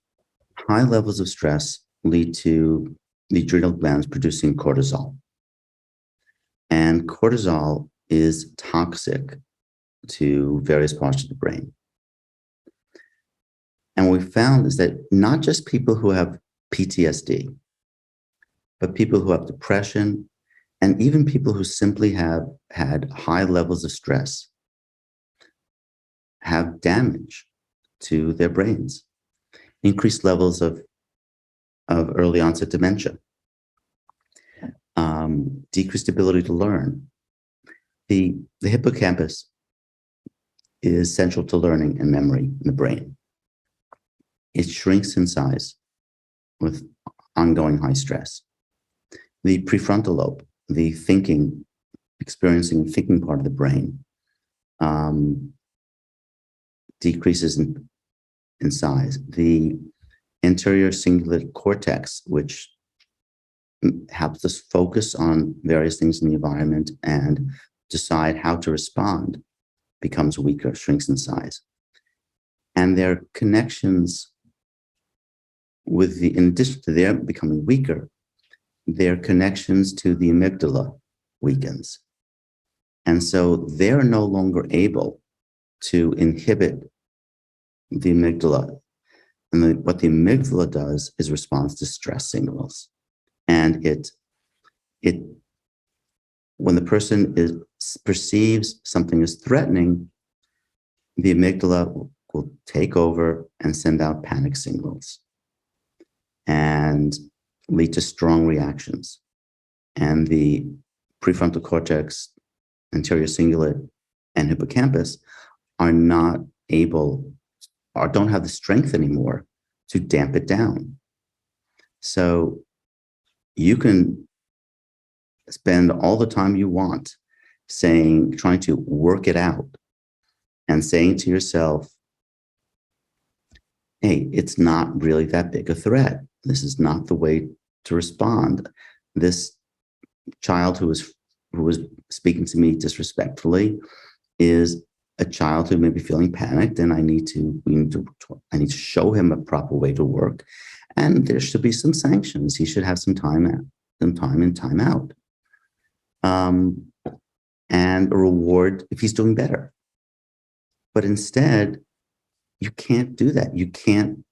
High levels of stress lead to the adrenal glands producing cortisol. And cortisol is toxic to various parts of the brain. And what we found is that not just people who have PTSD, but people who have depression, and even people who simply have had high levels of stress have damage to their brains, increased levels of early onset dementia, decreased ability to learn. The hippocampus is central to learning and memory in the brain. It shrinks in size with ongoing high stress. The prefrontal lobe, the experiencing and thinking part of the brain, decreases in size. The anterior cingulate cortex, which helps us focus on various things in the environment and decide how to respond, becomes weaker, shrinks in size. And their connections in addition to their becoming weaker, their connections to the amygdala weakens. And so they're no longer able to inhibit the amygdala. And what the amygdala does is responds to stress signals. And when the person perceives something as threatening, the amygdala will take over and send out panic signals and lead to strong reactions. And the prefrontal cortex, anterior cingulate, and hippocampus are not able or don't have the strength anymore to damp it down. So you can spend all the time you want trying to work it out and saying to yourself, hey, it's not really that big a threat. This is not the way to respond. This child who was speaking to me disrespectfully is a child who may be feeling panicked, and I need to show him a proper way to work, and there should be some sanctions. He should have some time in, time out, and a reward if he's doing better. But instead, you can't do that. You can't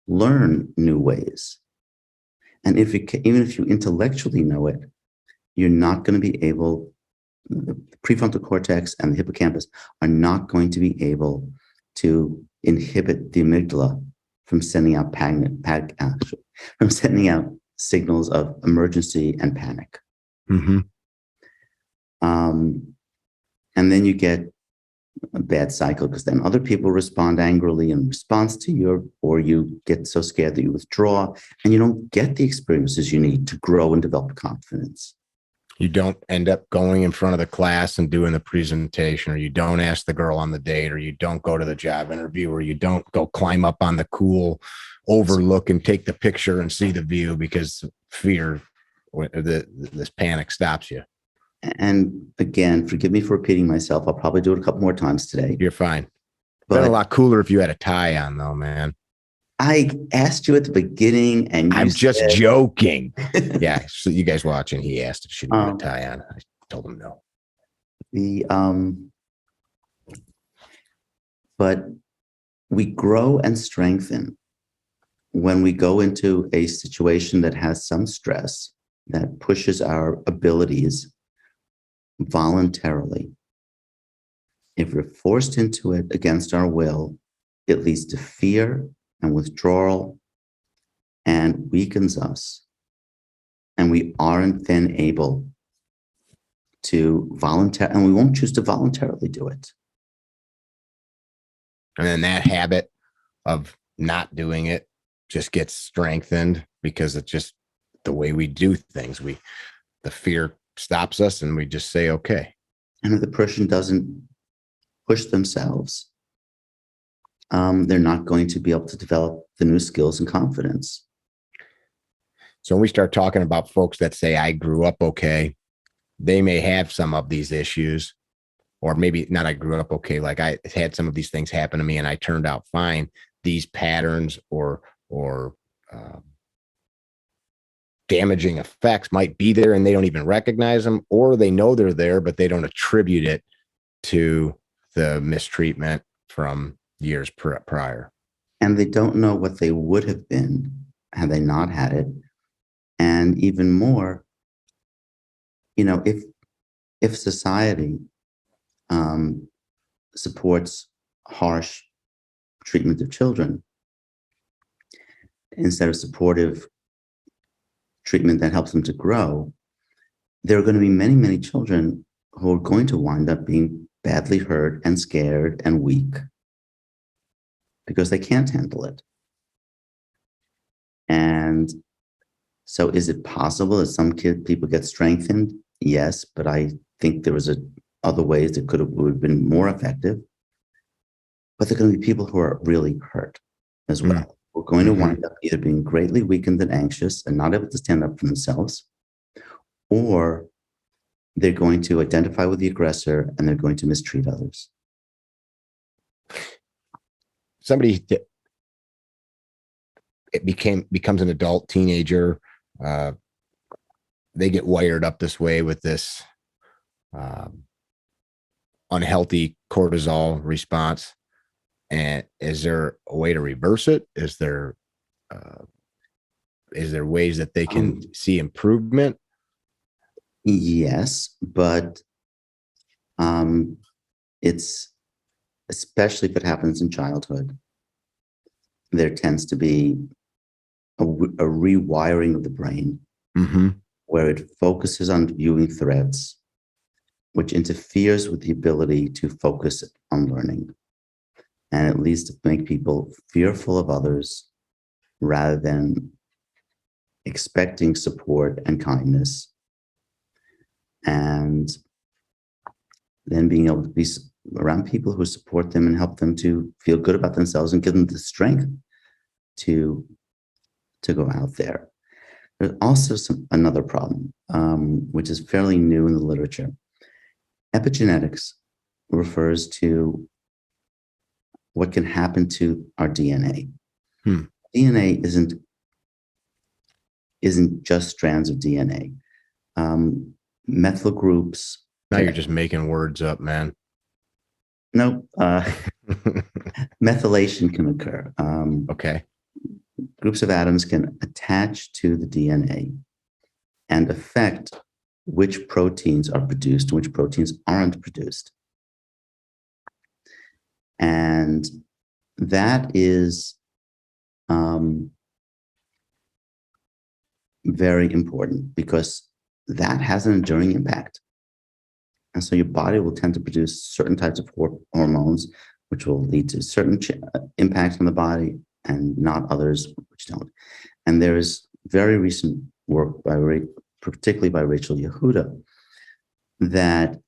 learn new ways, and even if you intellectually know it, you're not going to be able. The prefrontal cortex and the hippocampus are not going to be able to inhibit the amygdala from sending out from sending out signals of emergency and panic. Mm-hmm. And then you get a bad cycle, because then other people respond angrily in response to or you get so scared that you withdraw, and you don't get the experiences you need to grow and develop confidence. You don't end up going in front of the class and doing the presentation, or you don't ask the girl on the date, or you don't go to the job interview, or you don't go climb up on the cool overlook and take the picture and see the view because fear, this panic stops you. And again, forgive me for repeating myself. I'll probably do it a couple more times today. You're fine. But been a lot cooler if you had a tie on, though, man. I asked you at the beginning, and I'm just said, joking. Yeah, so you guys watching, he asked if she had a tie on. I told him no. But we grow and strengthen when we go into a situation that has some stress that pushes our abilities voluntarily. If we're forced into it against our will, it leads to fear and withdrawal and weakens us. And we aren't then able to and we won't choose to voluntarily do it. And then that habit of not doing it just gets strengthened because it's just the way we do things. The fear stops us and we just say, okay. And if the person doesn't push themselves, they're not going to be able to develop the new skills and confidence. So when we start talking about folks that say, I grew up okay, they may have some of these issues, or maybe not, I grew up okay, like I had some of these things happen to me and I turned out fine. These patterns or damaging effects might be there and they don't even recognize them, or they know they're there, but they don't attribute it to the mistreatment from years prior. And they don't know what they would have been had they not had it. And even more, if society supports harsh treatment of children instead of supportive treatment that helps them to grow, there are going to be many, many children who are going to wind up being badly hurt and scared and weak because they can't handle it. And so is it possible that some people get strengthened? Yes, but I think there was other ways that would have been more effective. But there are going to be people who are really hurt as well. Mm-hmm. We're going to wind up either being greatly weakened and anxious and not able to stand up for themselves, or they're going to identify with the aggressor and they're going to mistreat others. Somebody becomes an adult teenager. They get wired up this way with this unhealthy cortisol response. And is there a way to reverse it? Is there ways that they can see improvement? Yes, but it's, especially if it happens in childhood, there tends to be a rewiring of the brain where it focuses on viewing threats, which interferes with the ability to focus on learning. And it leads to make people fearful of others rather than expecting support and kindness. And then being able to be around people who support them and help them to feel good about themselves and give them the strength to go out there. There's also another problem, which is fairly new in the literature. Epigenetics refers to what can happen to our DNA. DNA isn't just strands of DNA. Methyl groups. Now you're just making words up, man. No, methylation can occur. Okay. Groups of atoms can attach to the DNA and affect which proteins are produced and which proteins aren't produced. And that is very important because that has an enduring impact. And so your body will tend to produce certain types of hormones, which will lead to certain impacts on the body and not others which don't. And there is very recent work by particularly by Rachel Yehuda, that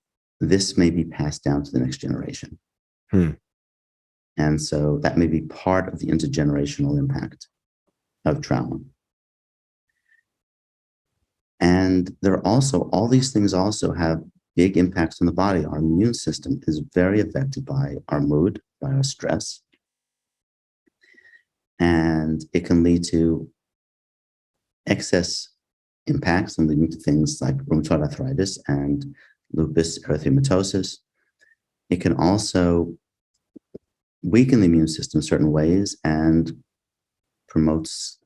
this may be passed down to the next generation. And so that may be part of the intergenerational impact of trauma. And there are also, all these things also have big impacts on the body. Our immune system is very affected by our mood, by our stress. And it can lead to excess impacts and leading to things like rheumatoid arthritis and lupus erythematosus. It can also weaken the immune system in certain ways and promotes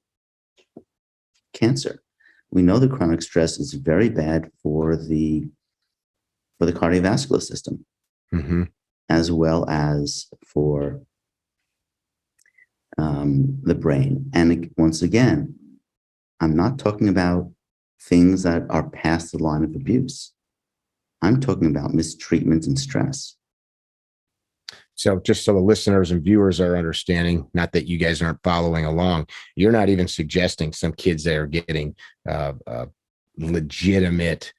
cancer. We know that chronic stress is very bad for the cardiovascular system, as well as for the brain. And once again, I'm not talking about things that are past the line of abuse. I'm talking about mistreatment and stress. So just so the listeners and viewers are understanding, not that you guys aren't following along, you're not even suggesting some kids that are getting legitimate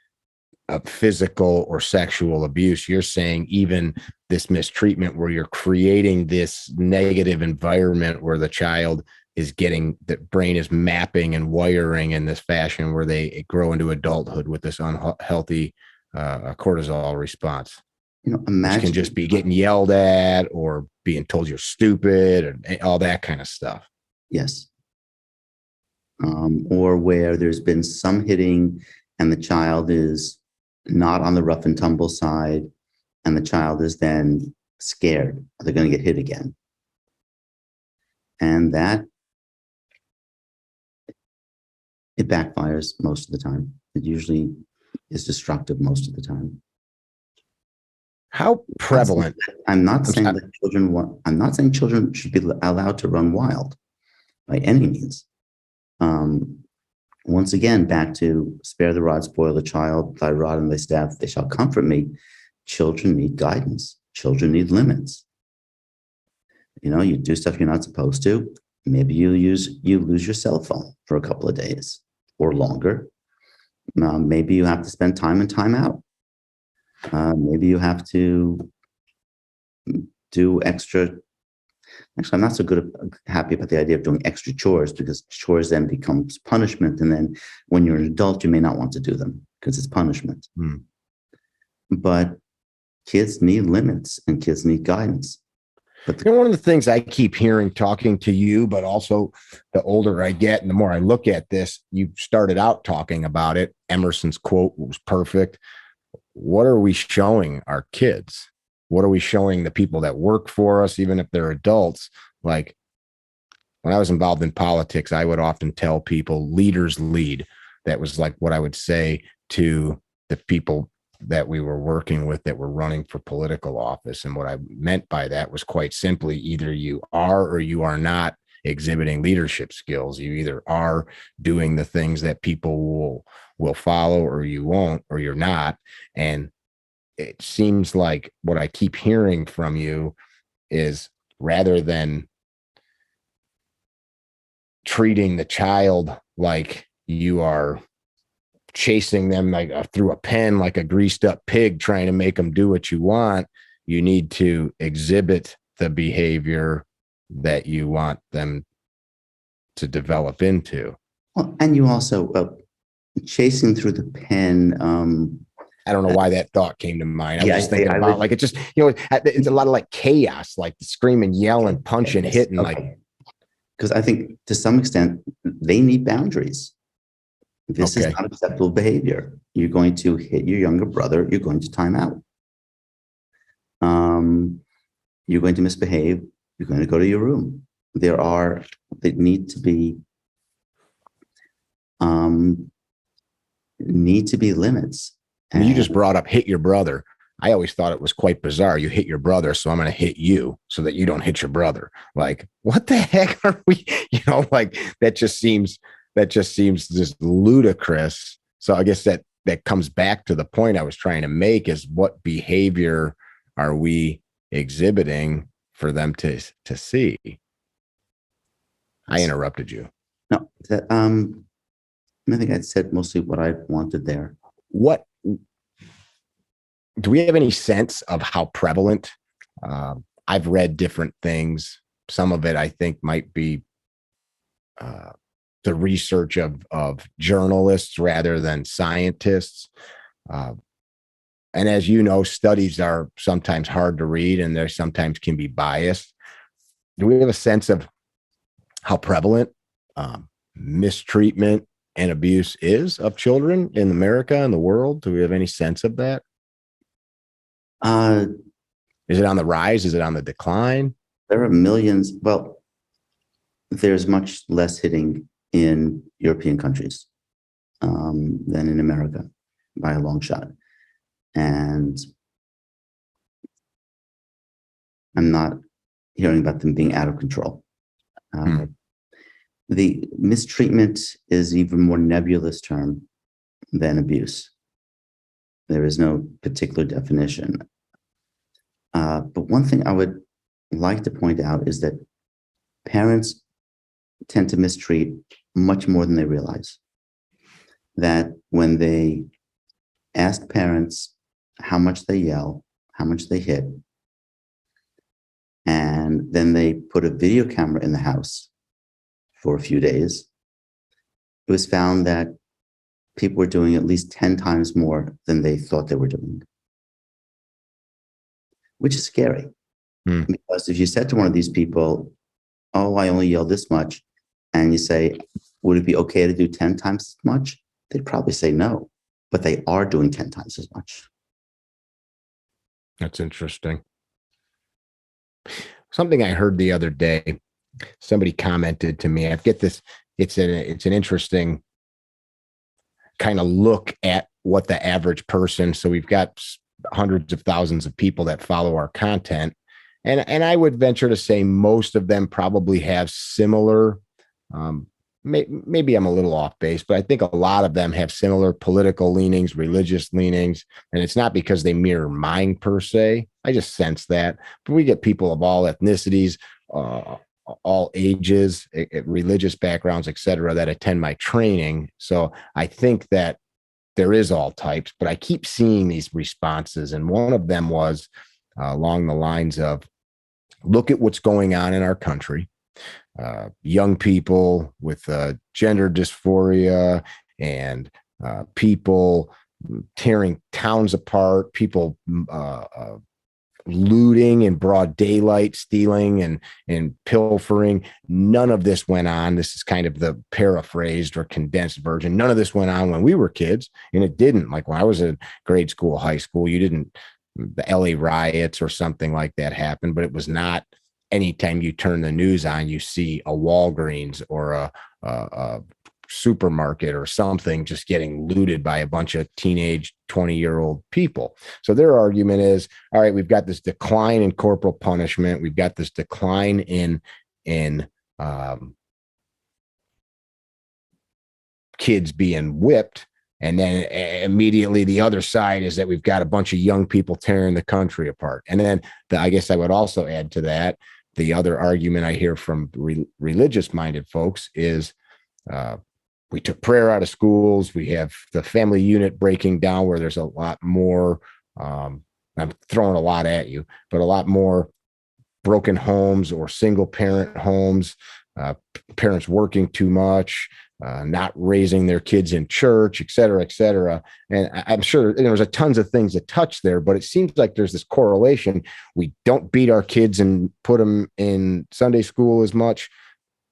physical or sexual abuse. You're saying even this mistreatment where you're creating this negative environment where the child is getting, the brain is mapping and wiring in this fashion where they grow into adulthood with this unhealthy cortisol response. Imagine, which can just be getting yelled at or being told you're stupid and all that kind of stuff. Yes. Or where there's been some hitting and the child is not on the rough and tumble side, and the child is then scared they're going to get hit again. And that, it backfires most of the time. It usually is destructive most of the time. How prevalent? I'm not saying children should be allowed to run wild by any means. Once again, back to spare the rod, spoil the child, thy rod and thy staff, they shall comfort me. Children need guidance. Children need limits. You do stuff you're not supposed to. Maybe you lose your cell phone for a couple of days or longer. Maybe you have to spend time and time out. Maybe you have to do extra. Actually, I'm not so happy about the idea of doing extra chores, because chores then becomes punishment. And then when you're an adult, you may not want to do them because it's punishment. But kids need limits and kids need guidance. But one of the things I keep hearing talking to you, but also the older I get and the more I look at this, you started out talking about it. Emerson's quote was perfect. What are we showing our kids? What are we showing the people that work for us, even if they're adults? Like when I was involved in politics, I would often tell people leaders lead. That was like what I would say to the people that we were working with that were running for political office. And what I meant by that was quite simply, either you are or you are not exhibiting leadership skills. You either are doing the things that people will follow, or you won't, or you're not. And it seems like what I keep hearing from you is, rather than treating the child like you are chasing them like through a pen, like a greased up pig, trying to make them do what you want, you need to exhibit the behavior that you want them to develop into. Well, and you also chasing through the pen. I don't know why that thought came to mind. I was just thinking about like, it just, it's a lot of like chaos, like screaming, yelling, punching, hitting, like. Because I think to some extent they need boundaries. This is not acceptable behavior. You're going to hit your younger brother. You're going to time out. You're going to misbehave. You're going to go to your room. There need to be limits. And you just brought up hit your brother. I always thought it was quite bizarre. You hit your brother, so I'm going to hit you so that you don't hit your brother. Like, what the heck are we? Like that just seems just ludicrous. So I guess that comes back to the point I was trying to make, is what behavior are we exhibiting for them to see? I interrupted you. No, I think I'd said mostly what I wanted there. What do we have any sense of how prevalent? I've read different things. Some of it I think might be the research of journalists rather than scientists. And as you know, studies are sometimes hard to read and they sometimes can be biased. Do we have a sense of how prevalent mistreatment and abuse is of children in America and the world? Do we have any sense of that? Is it on the rise? Is it on the decline? There are millions. Well, there's much less hitting in European countries than in America by a long shot. And I'm not hearing about them being out of control. The mistreatment is even more nebulous term than abuse. There is no particular definition. But one thing I would like to point out is that parents tend to mistreat much more than they realize. That when they ask parents how much they yell, how much they hit, and then they put a video camera in the house for a few days, it was found that people were doing at least 10 times more than they thought they were doing, which is scary. Because if you said to one of these people, oh, I only yell this much, and you say, would it be okay to do 10 times as much? They'd probably say no, but they are doing 10 times as much. That's interesting. Something I heard the other day, somebody commented to me, I get this, it's an interesting kind of look at what the average person, so we've got hundreds of thousands of people that follow our content. And I would venture to say most of them probably have similar, maybe I'm a little off base, but I think a lot of them have similar political leanings, religious leanings. And it's not because they mirror mine per se. I just sense that. But we get people of all ethnicities, all ages, religious backgrounds, et cetera, that attend my training. So I think that there is all types, but I keep seeing these responses. And one of them was along the lines of, look at what's going on in our country. Young people with gender dysphoria and people tearing towns apart, people looting in broad daylight, stealing and pilfering. None of this went on. This is kind of the paraphrased or condensed version. None of this went on when we were kids, and it didn't. Like when I was in grade school, high school, you didn't, the LA riots or something like that happened, but it was not anytime you turn the news on, you see a Walgreens or a supermarket or something just getting looted by a bunch of teenage 20-year-old people. So their argument is, all right, we've got this decline in corporal punishment. We've got this decline in kids being whipped. And then immediately the other side is that we've got a bunch of young people tearing the country apart. And then I guess I would also add to that, the other argument I hear from religious-minded folks is we took prayer out of schools. We have the family unit breaking down where there's a lot more, I'm throwing a lot at you, but a lot more broken homes or single-parent homes, parents working too much, not raising their kids in church, et cetera, et cetera. And I'm sure there's a tons of things to touch there, but it seems like there's this correlation. We don't beat our kids and put them in Sunday school as much.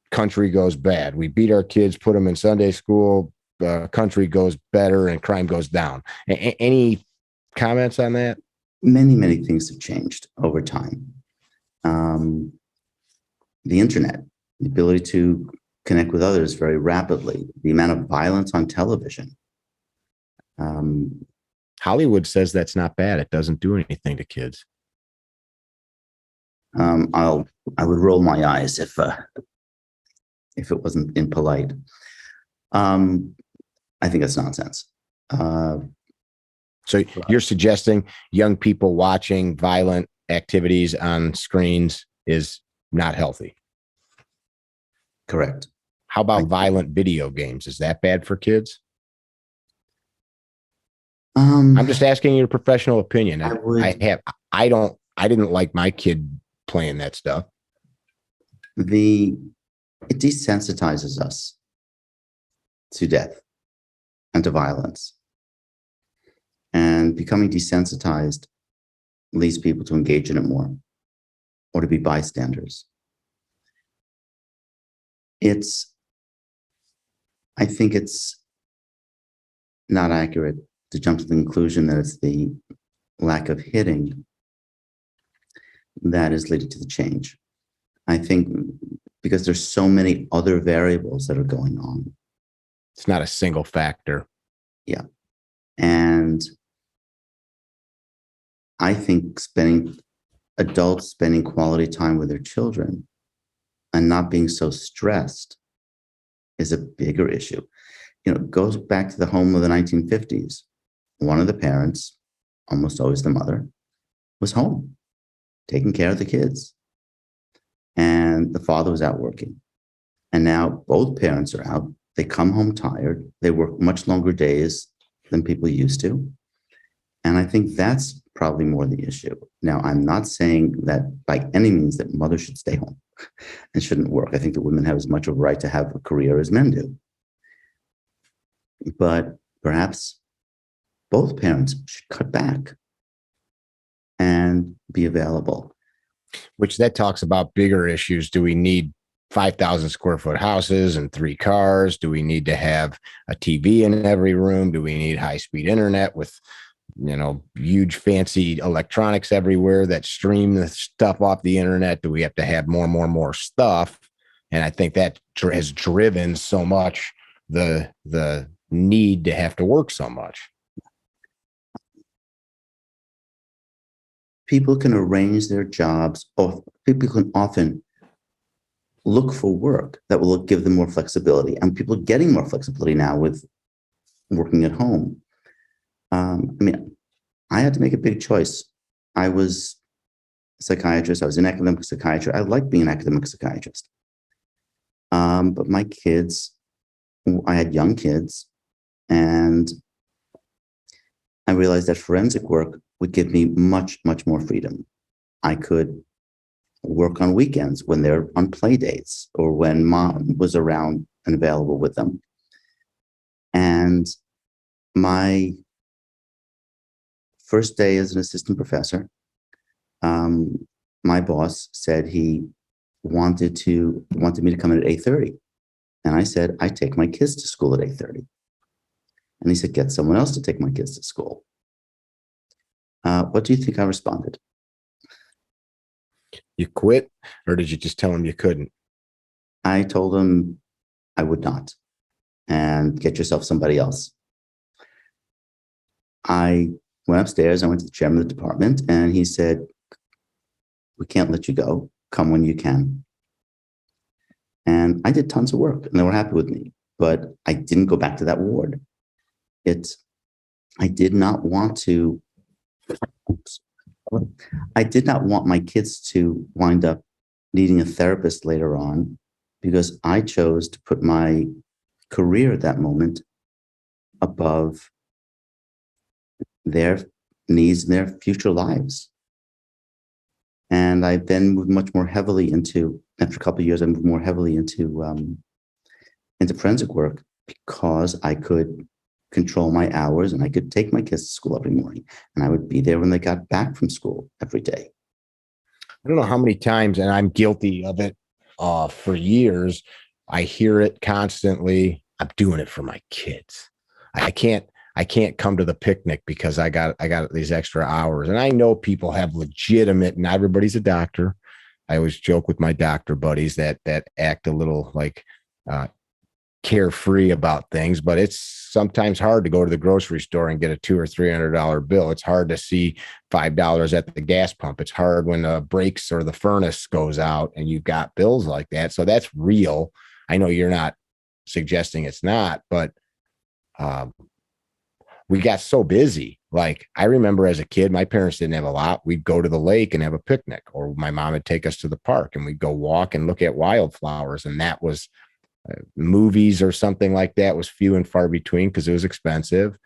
Country goes bad. We beat our kids, put them in Sunday school, country goes better and crime goes down. Any comments on that? Many, many things have changed over time. The internet, the ability to connect with others very rapidly, the amount of violence on television. Hollywood says that's not bad. It doesn't do anything to kids. I would roll my eyes if it wasn't impolite. I think that's nonsense. So you're suggesting young people watching violent activities on screens is not healthy? Correct. How about violent video games? Is that bad for kids? I'm just asking your professional opinion. I didn't like my kid playing that stuff. It desensitizes us to death and to violence. And becoming desensitized leads people to engage in it more or to be bystanders. I think it's not accurate to jump to the conclusion that it's the lack of hitting that is leading to the change. I think because there's so many other variables that are going on. It's not a single factor. Yeah. And I think adults spending quality time with their children and not being so stressed is a bigger issue. It goes back to the home of the 1950s. One of the parents, almost always the mother, was home, taking care of the kids. And the father was out working. And now both parents are out. They come home tired. They work much longer days than people used to. And I think that's probably more the issue. Now, I'm not saying that by any means that mothers should stay home and shouldn't work. I think that women have as much of a right to have a career as men do. But perhaps both parents should cut back and be available. Which that talks about bigger issues. Do we need 5,000 square foot houses and 3 cars? Do we need to have a TV in every room? Do we need high-speed internet with, huge fancy electronics everywhere that stream the stuff off the internet? Do we have to have more stuff? And I think that has driven so much the need to have to work so much. People can arrange their jobs, or people can often look for work that will give them more flexibility. And people are getting more flexibility now with working at home. I had to make a big choice. I was a psychiatrist. I was in academic psychiatry. I like being an academic psychiatrist. But my kids, I had young kids, and I realized that forensic work would give me much, much more freedom. I could work on weekends when they're on play dates or when mom was around and available with them. And my first day as an assistant professor, my boss said he wanted me to come in at 8:30. And I said, I take my kids to school at 8:30. And he said, get someone else to take my kids to school. What do you think I responded? You quit, or did you just tell him you couldn't? I told him I would not, and get yourself somebody else. I went upstairs. I went to the chairman of the department, and he said, we can't let you go. Come when you can. And I did tons of work, and they were happy with me, but I didn't go back to that ward. I did not want my kids to wind up needing a therapist later on, because I chose to put my career at that moment above their needs and their future lives. And I then moved much more heavily after a couple of years, I moved more heavily into forensic work, because I could control my hours and I could take my kids to school every morning, and I would be there when they got back from school every day. I don't know how many times, and I'm guilty of it for years. I hear it constantly. I'm doing it for my kids. I can't come to the picnic because I got these extra hours. And I know people have legitimate, not everybody's a doctor. I always joke with my doctor buddies that act a little like carefree about things, but it's sometimes hard to go to the grocery store and get a $200 or $300 bill. It's hard to see $5 at the gas pump. It's hard when the brakes or the furnace goes out and you've got bills like that. So that's real. I know you're not suggesting it's not, but we got so busy. Like, I remember as a kid, my parents didn't have a lot. We'd go to the lake and have a picnic, or my mom would take us to the park and we'd go walk and look at wildflowers. And that was Movies or something like that was few and far between because it was expensive.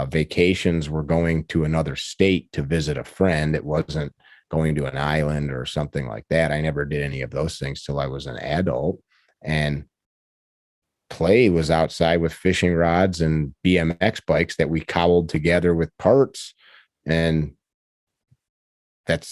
Vacations were going to another state to visit a friend. It wasn't going to an island or something like that. I never did any of those things till I was an adult. And play was outside with fishing rods and BMX bikes that we cobbled together with parts. And that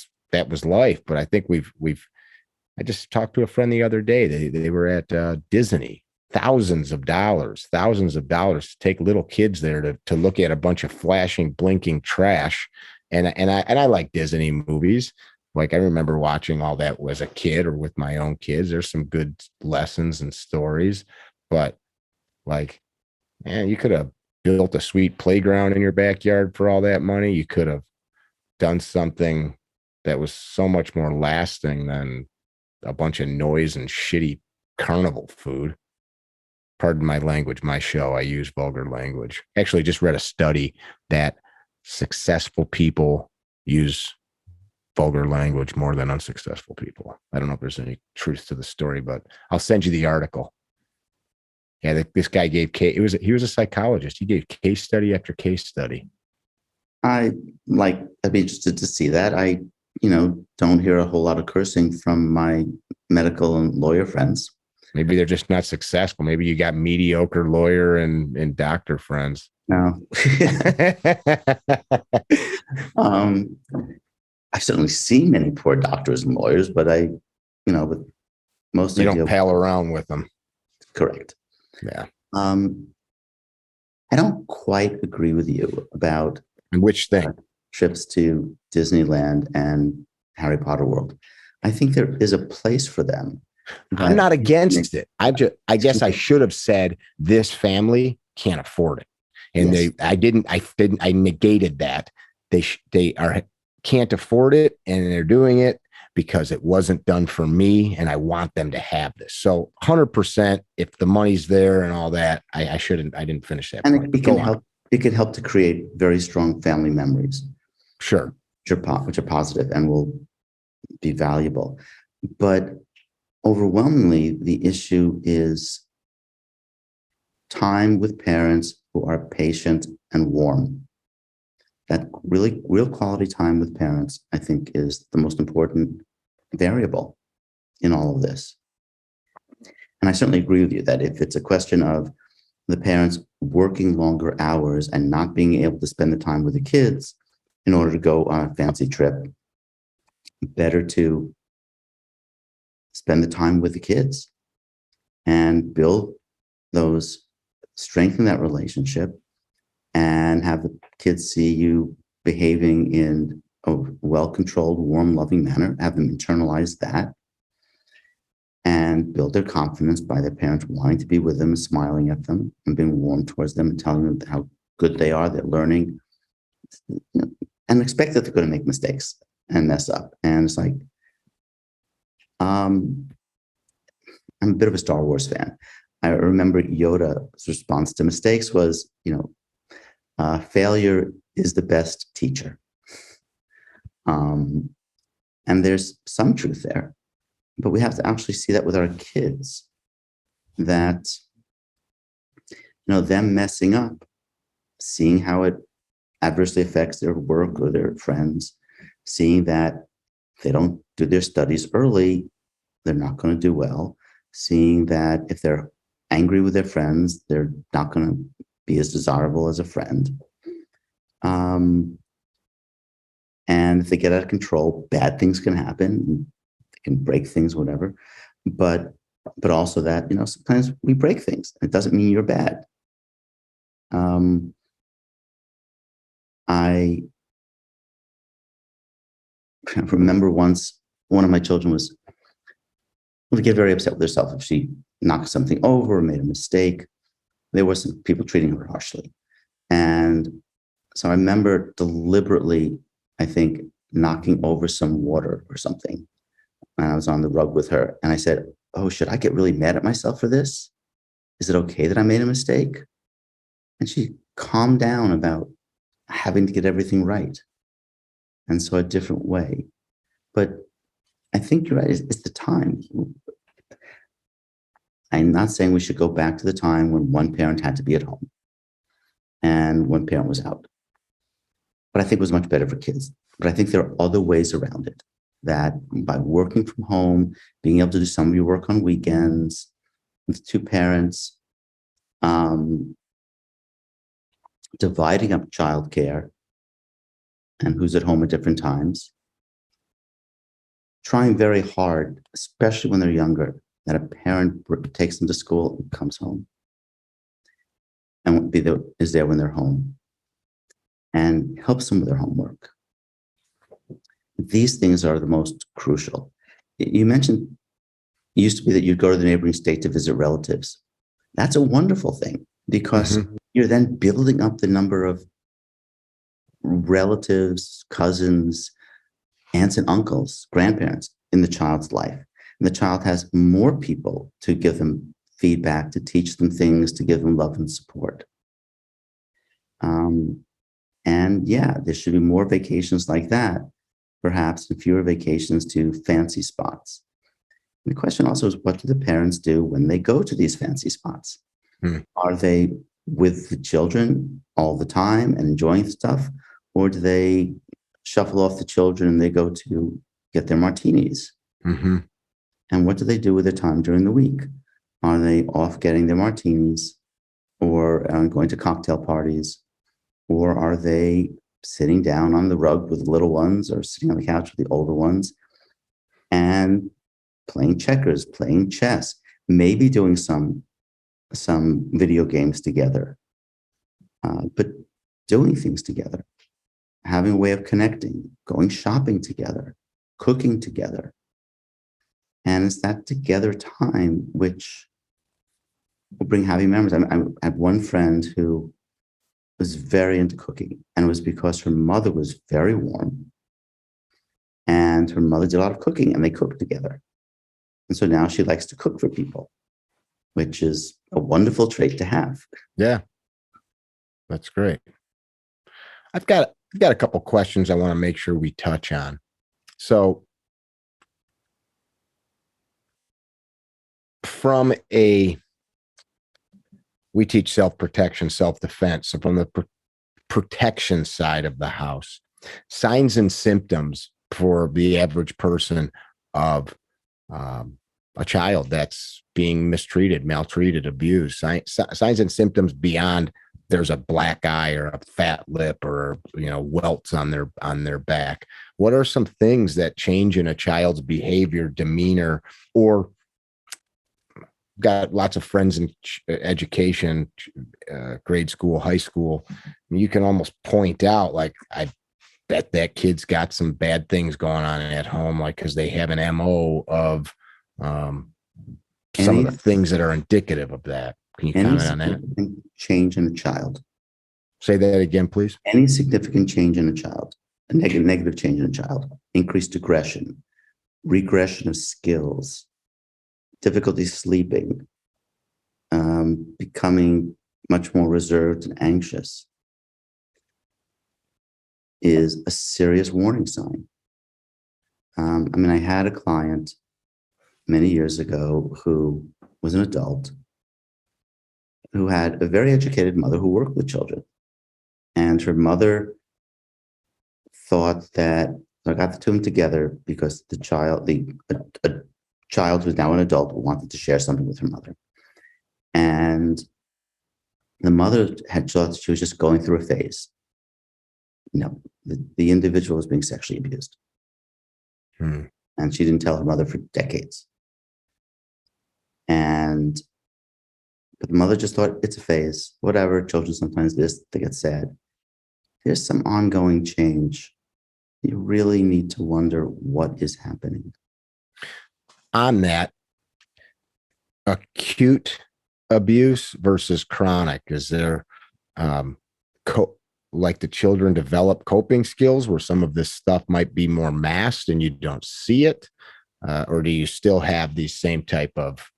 was life. But I think I just talked to a friend the other day. They were at Disney, thousands of dollars to take little kids there to look at a bunch of flashing, blinking trash. And I like Disney movies. Like I remember watching all that as a kid or with my own kids. There's some good lessons and stories, but like, man, you could have built a sweet playground in your backyard for all that money. You could have done something that was so much more lasting than a bunch of noise and shitty carnival food. Pardon my language, my show, I use vulgar language. Actually, just read a study that successful people use vulgar language more than unsuccessful people. I don't know if there's any truth to the story, but I'll send you the article. Yeah, this guy gave he was a psychologist. He gave case study after case study. I'd be interested to see that. I don't hear a whole lot of cursing from my medical and lawyer friends. Maybe they're just not successful. Maybe you got mediocre lawyer and doctor friends. No. I certainly see many poor doctors and lawyers, but with most you don't pal around with them. Correct. Yeah. I don't quite agree with you about which thing. Trips to Disneyland and Harry Potter World. I think there is a place for them. I'm not against it. I guess I should have said this family can't afford it. And yes. I negated that. They can't afford it, and they're doing it because it wasn't done for me, and I want them to have this. So 100%, if the money's there and all that, I didn't finish that. And it can help to create very strong family memories. Sure. Which are positive and will be valuable. But overwhelmingly, the issue is time with parents who are patient and warm. That really real quality time with parents, I think, is the most important variable in all of this. And I certainly agree with you that if it's a question of the parents working longer hours and not being able to spend the time with the kids in order to go on a fancy trip, better to spend the time with the kids and strengthen that relationship and have the kids see you behaving in a well-controlled, warm, loving manner, have them internalize that and build their confidence by their parents wanting to be with them, smiling at them and being warm towards them and telling them how good they are, they're learning, and expect that they're going to make mistakes and mess up. And it's like, I'm a bit of a Star Wars fan. I remember Yoda's response to mistakes was, failure is the best teacher. And there's some truth there, but we have to actually see that with our kids, that, them messing up, seeing how it adversely affects their work or their friends, seeing that if they don't do their studies early, they're not going to do well, seeing that if they're angry with their friends, they're not going to be as desirable as a friend. And if they get out of control, bad things can happen. They can break things, whatever. But also that, sometimes we break things. It doesn't mean you're bad. I remember once one of my children would get very upset with herself if she knocked something over or made a mistake. There were some people treating her harshly. And so I remember deliberately, I think, knocking over some water or something. And I was on the rug with her. And I said, "Oh, should I get really mad at myself for this? Is it okay that I made a mistake?" And she calmed down about having to get everything right. And so a different way. But I think you're right. It's the time. I'm not saying we should go back to the time when one parent had to be at home and one parent was out. But I think it was much better for kids. But I think there are other ways around it, that by working from home, being able to do some of your work on weekends with two parents, dividing up childcare and who's at home at different times, trying very hard, especially when they're younger, that a parent takes them to school and comes home and is there when they're home and helps them with their homework. These things are the most crucial. You mentioned it used to be that you'd go to the neighboring state to visit relatives. That's a wonderful thing, because you're then building up the number of relatives, cousins, aunts and uncles, grandparents in the child's life. And the child has more people to give them feedback, to teach them things, to give them love and support. And yeah, there should be more vacations like that, perhaps, and fewer vacations to fancy spots. And the question also is, what do the parents do when they go to these fancy spots? Are they with the children all the time and enjoying stuff? Or do they shuffle off the children and they go to get their martinis? And what do they do with their time during the week? Are they off getting their martinis, or going to cocktail parties? Or are they sitting down on the rug with the little ones, or sitting on the couch with the older ones and playing checkers, playing chess, maybe doing some video games together, but doing things together, having a way of connecting, going shopping together, cooking together. And it's that together time which will bring happy memories. I have one friend who was very into cooking, and it was because her mother was very warm, and her mother did a lot of cooking, and they cooked together. And so now she likes to cook for people, which is a wonderful trait to have. Yeah, that's great. I've got a couple questions I want to make sure we touch on. So we teach self-protection, self-defense. So from the protection side of the house, signs and symptoms for the average person of a child that's being mistreated, maltreated, abused, signs and symptoms beyond there's a black eye or a fat lip or, welts on their back. What are some things that change in a child's behavior, demeanor, or got lots of friends in education, grade school, high school. You can almost point out, like, I bet that kid's got some bad things going on at home, like, because they have an MO of some of the things that are indicative of that. Can you comment on that? Change in a child. Say that again, please. Any significant change in a child, a negative change in a child, increased aggression, regression of skills, difficulty sleeping, becoming much more reserved and anxious, is a serious warning sign. I had a client many years ago who was an adult who had a very educated mother who worked with children. And her mother thought that, I got the two of them together because a child who's now an adult wanted to share something with her mother. And the mother had thought she was just going through a phase. No, the individual was being sexually abused. And she didn't tell her mother for decades. But the mother just thought, it's a phase, whatever, children sometimes they get sad. There's some ongoing change. You really need to wonder what is happening. On that, acute abuse versus chronic, is there like the children develop coping skills where some of this stuff might be more masked and you don't see it? Or do you still have these same type of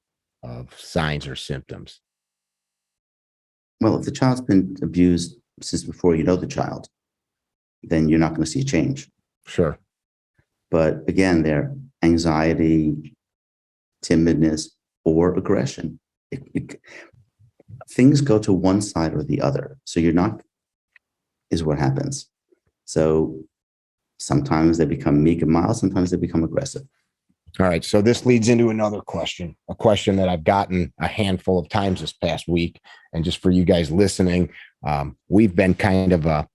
signs or symptoms? Well, if the child's been abused since before you know the child, then you're not going to see a change. Sure. But again, their anxiety, timidness, or aggression. things go to one side or the other. So is what happens. So sometimes they become meek and mild, sometimes they become aggressive. All right. So this leads into another question, a question that I've gotten a handful of times this past week. And just for you guys listening, we've been kind of I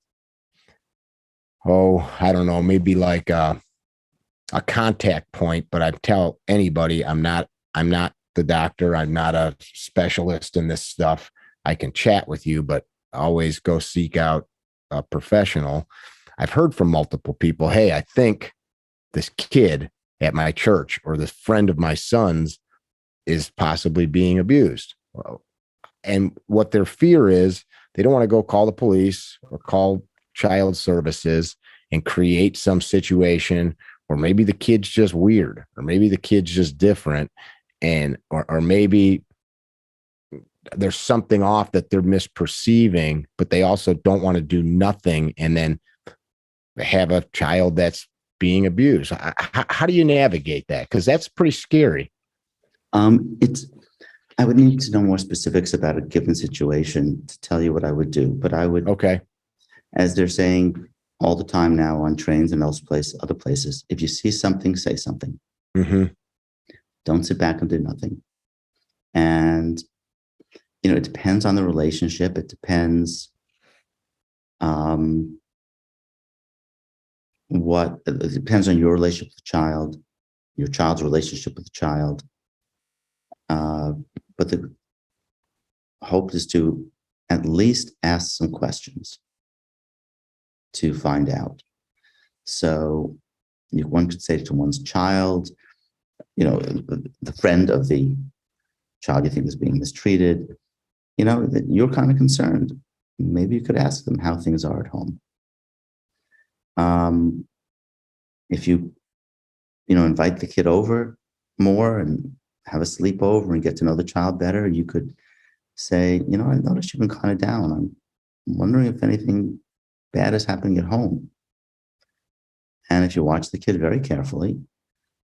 don't know, maybe like a contact point, but I tell anybody I'm not the doctor. I'm not a specialist in this stuff. I can chat with you, but always go seek out a professional. I've heard from multiple people, hey, I think this kid at my church or this friend of my son's is possibly being abused. And what their fear is, they don't want to go call the police or call child services and create some situation, or maybe the kid's just weird, or maybe the kid's just different, and or maybe there's something off that they're misperceiving, but they also don't want to do nothing and then have a child that's being abused. How do you navigate that? Because that's pretty scary. I would need to know more specifics about a given situation to tell you what I would do, but I would, okay, as they're saying all the time now on trains and other places, if you see something, say something. Mm-hmm. Don't sit back and do nothing. And, it depends on the relationship. It depends it depends on your relationship with the child, your child's relationship with the child. But the hope is to at least ask some questions to find out. So one could say to one's child, the friend of the child you think is being mistreated, that you're kind of concerned. Maybe you could ask them how things are at home. If you, invite the kid over more and have a sleepover and get to know the child better, you could say, I noticed you've been kind of down. I'm wondering if anything bad is happening at home. And if you watch the kid very carefully,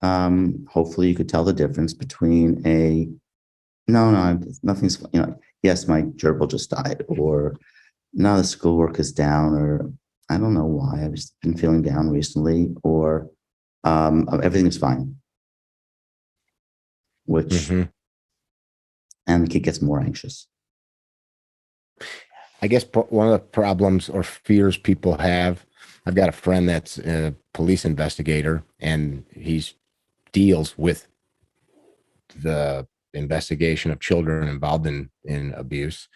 hopefully you could tell the difference between nothing's, yes, my gerbil just died, or no, the schoolwork is down, or I don't know why, I've just been feeling down recently, or everything is fine. And the kid gets more anxious. I guess one of the problems or fears people have, I've got a friend that's a police investigator, and he deals with the investigation of children involved in abuse.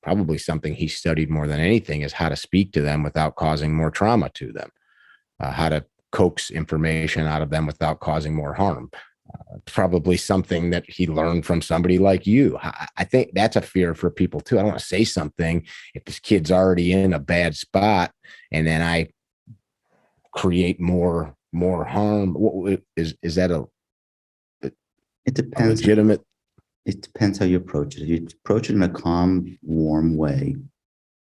Probably something he studied more than anything is how to speak to them without causing more trauma to them, how to coax information out of them without causing more harm. Probably something that he learned from somebody like you. I think that's a fear for people too. I don't want to say something if this kid's already in a bad spot and then I create more harm. Is that it depends. Legitimate? It depends how you approach it. If you approach it in a calm, warm way,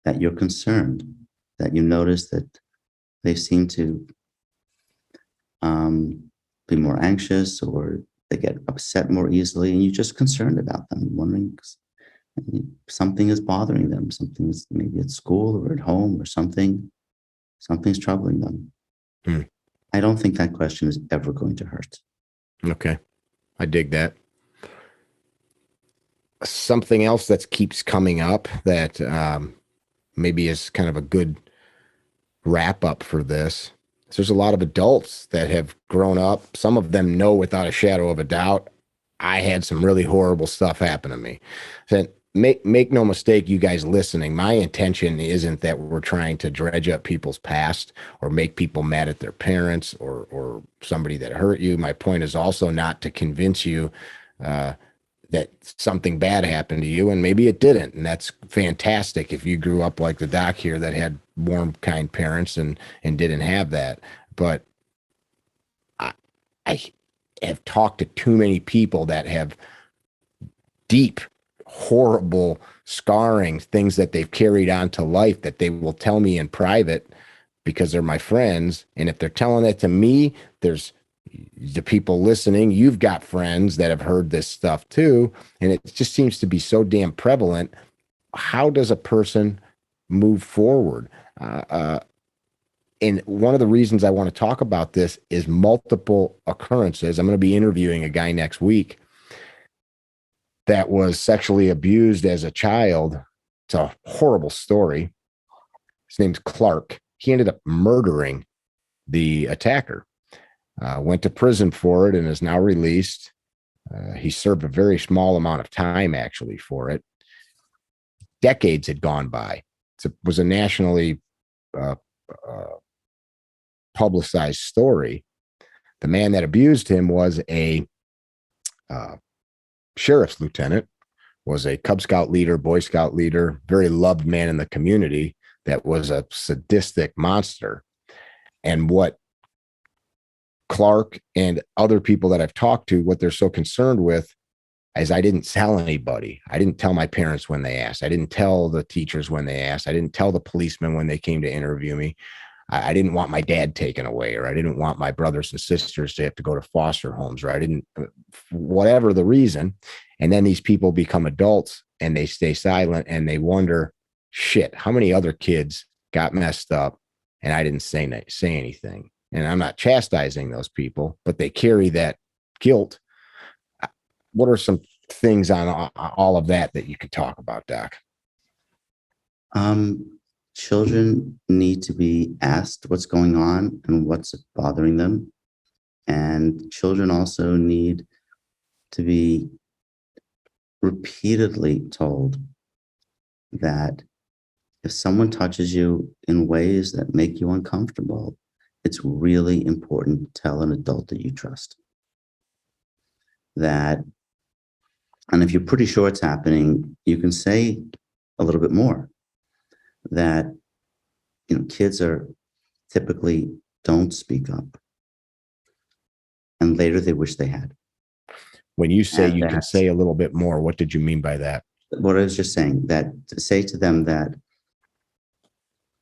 that you're concerned, that you notice that they seem to be more anxious, or they get upset more easily, and you're just concerned about them, wondering something is bothering them, something is maybe at school or at home, or something's troubling them. I don't think that question is ever going to hurt. Okay. I dig that. Something else that keeps coming up that maybe is kind of a good wrap up for this. So there's a lot of adults that have grown up. Some of them know without a shadow of a doubt, I had some really horrible stuff happen to me. So make no mistake, you guys listening, my intention isn't that we're trying to dredge up people's past or make people mad at their parents or somebody that hurt you. My point is also not to convince you that something bad happened to you, and maybe it didn't. And that's fantastic if you grew up like the doc here that had warm, kind parents and didn't have that. But I have talked to too many people that have deep, horrible scarring, things that they've carried on to life that they will tell me in private because they're my friends. And if they're telling it to me, there's the people listening, you've got friends that have heard this stuff too, and it just seems to be so damn prevalent. How does a person move forward? And one of the reasons I want to talk about this is multiple occurrences. I'm going to be interviewing a guy next week that was sexually abused as a child. It's a horrible story. His name's Clark. He ended up murdering the attacker, went to prison for it, and is now released. He served a very small amount of time, actually, for it. Decades had gone by. It was a nationally publicized story. The man that abused him was a sheriff's lieutenant, was a Cub Scout leader, Boy Scout leader, very loved man in the community that was a sadistic monster. And what Clark and other people that I've talked to, what they're so concerned with is I didn't tell anybody. I didn't tell my parents when they asked. I didn't tell the teachers when they asked. I didn't tell the policemen when they came to interview me. I didn't want my dad taken away, or I didn't want my brothers and sisters to have to go to foster homes, or I didn't, whatever the reason. And then these people become adults and they stay silent and they wonder, shit, how many other kids got messed up and I didn't say anything? And I'm not chastising those people, but they carry that guilt. What are some things on all of that you could talk about, Doc? Children need to be asked what's going on and what's bothering them. And children also need to be repeatedly told that if someone touches you in ways that make you uncomfortable, it's really important to tell an adult that you trust. And if you're pretty sure it's happening, you can say a little bit more. That, kids are typically don't speak up. And later they wish they had. When you say you can say a little bit more, what did you mean by that? What I was just saying, that to say to them that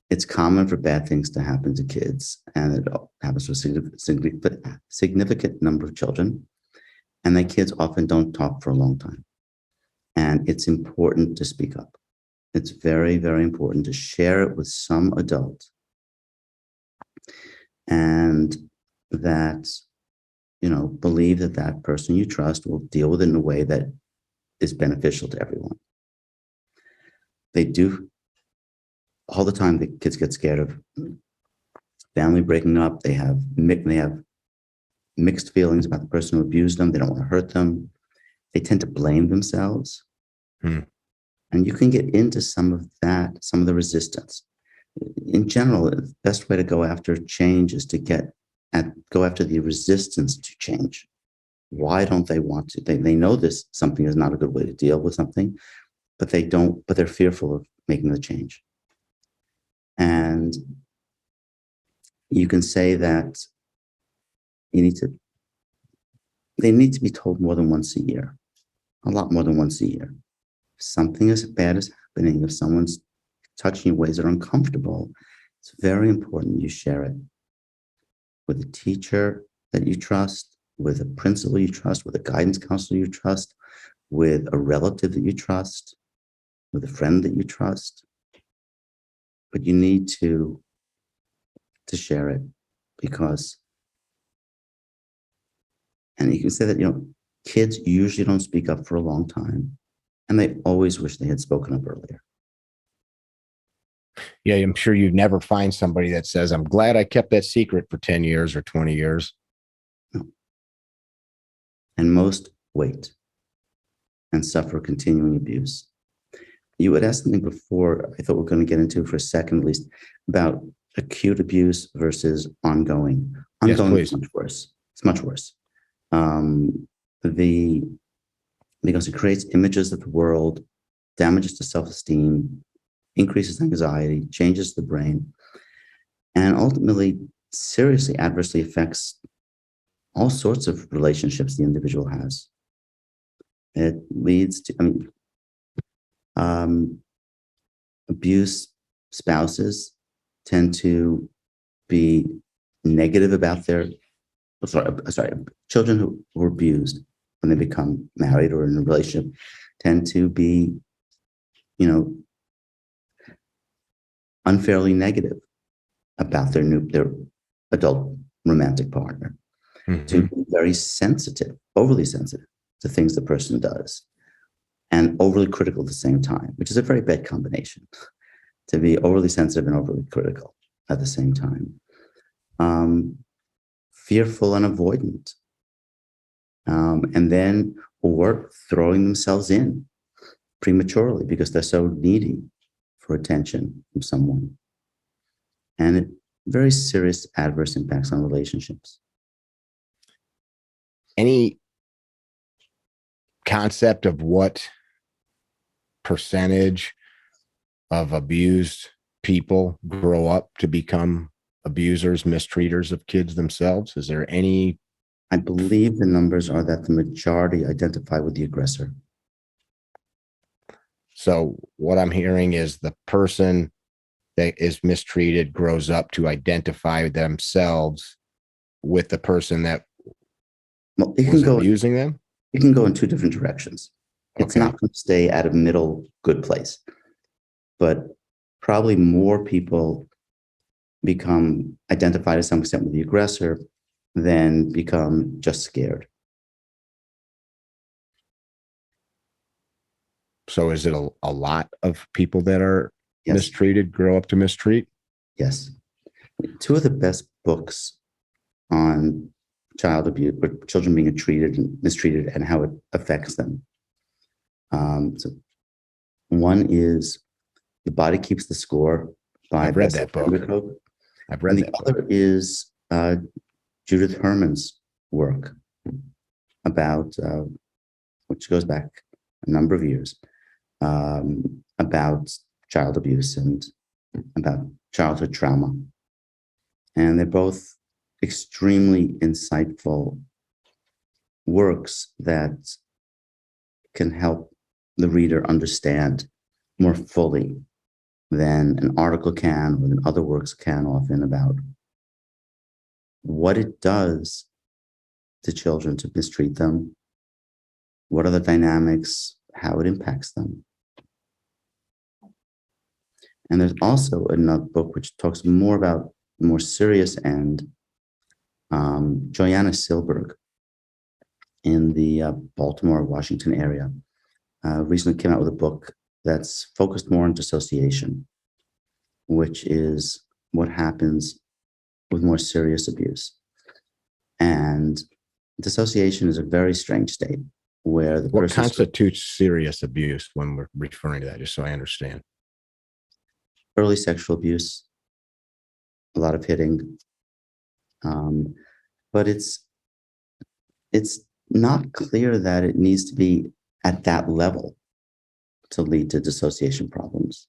it's common for bad things to happen to kids, and it happens to a significant number of children, and that kids often don't talk for a long time. And it's important to speak up. It's very, very important to share it with some adult. And that, believe that that person you trust will deal with it in a way that is beneficial to everyone. They do all the time. The kids get scared of family breaking up. They have mixed feelings about the person who abused them. They don't want to hurt them. They tend to blame themselves. And you can get into some of that, some of the resistance. In general, the best way to go after change is to go after the resistance to change. Why don't they want to? They know something is not a good way to deal with something, but they're fearful of making the change. And you can say that they need to be told more than once a year, a lot more than once a year. If something as bad is happening, if someone's touching you in ways that are uncomfortable, it's very important you share it with a teacher that you trust, with a principal you trust, with a guidance counselor you trust, with a relative that you trust, with a friend that you trust. But you need to share it and you can say that, kids usually don't speak up for a long time, and they always wish they had spoken up earlier. Yeah, I'm sure you'd never find somebody that says, I'm glad I kept that secret for 10 years or 20 years. No. And most wait and suffer continuing abuse. You had asked something before, I thought we we're going to get into for a second at least, about acute abuse versus ongoing. Ongoing is much worse. It's much worse. Because it creates images of the world, damages to self-esteem, increases anxiety, changes the brain, and ultimately seriously adversely affects all sorts of relationships the individual has. It leads to, abuse spouses tend to be negative about their children who were abused when they become married or in a relationship tend to be, unfairly negative about their adult romantic partner, to be very sensitive, overly sensitive to things the person does, and overly critical at the same time, which is a very bad combination, to be overly sensitive and overly critical at the same time. Fearful and avoidant, and then or throwing themselves in prematurely because they're so needy for attention from someone, and it very serious adverse impacts on relationships. Any concept of what percentage of abused people grow up to become abusers, mistreaters of kids themselves? Is there any? I believe the numbers are that the majority identify with the aggressor. So what I'm hearing is the person that is mistreated grows up to identify themselves with the person that was abusing them? It can go in two different directions. It's not going to stay at a middle good place, but probably more people become identified to some extent with the aggressor than become just scared. So is it a lot of people that are mistreated grow up to mistreat? Yes. Two of the best books on child abuse, or children being treated and mistreated and how it affects them. So one is The Body Keeps the Score by I've read that book. I've read that book. The other is Judith Herman's work about, which goes back a number of years, about child abuse and about childhood trauma. And they're both extremely insightful works that can help the reader understand more fully than an article can or than other works can often about what it does to children to mistreat them, what are the dynamics, how it impacts them. And there's also another book which talks more about the more serious end. Joanna Silberg in the Baltimore, Washington area recently came out with a book that's focused more on dissociation, which is what happens with more serious abuse. And dissociation is a very strange state where the What constitutes serious abuse when we're referring to that, just so I understand? Early sexual abuse, a lot of hitting, but it's not clear that it needs to be at that level to lead to dissociation problems.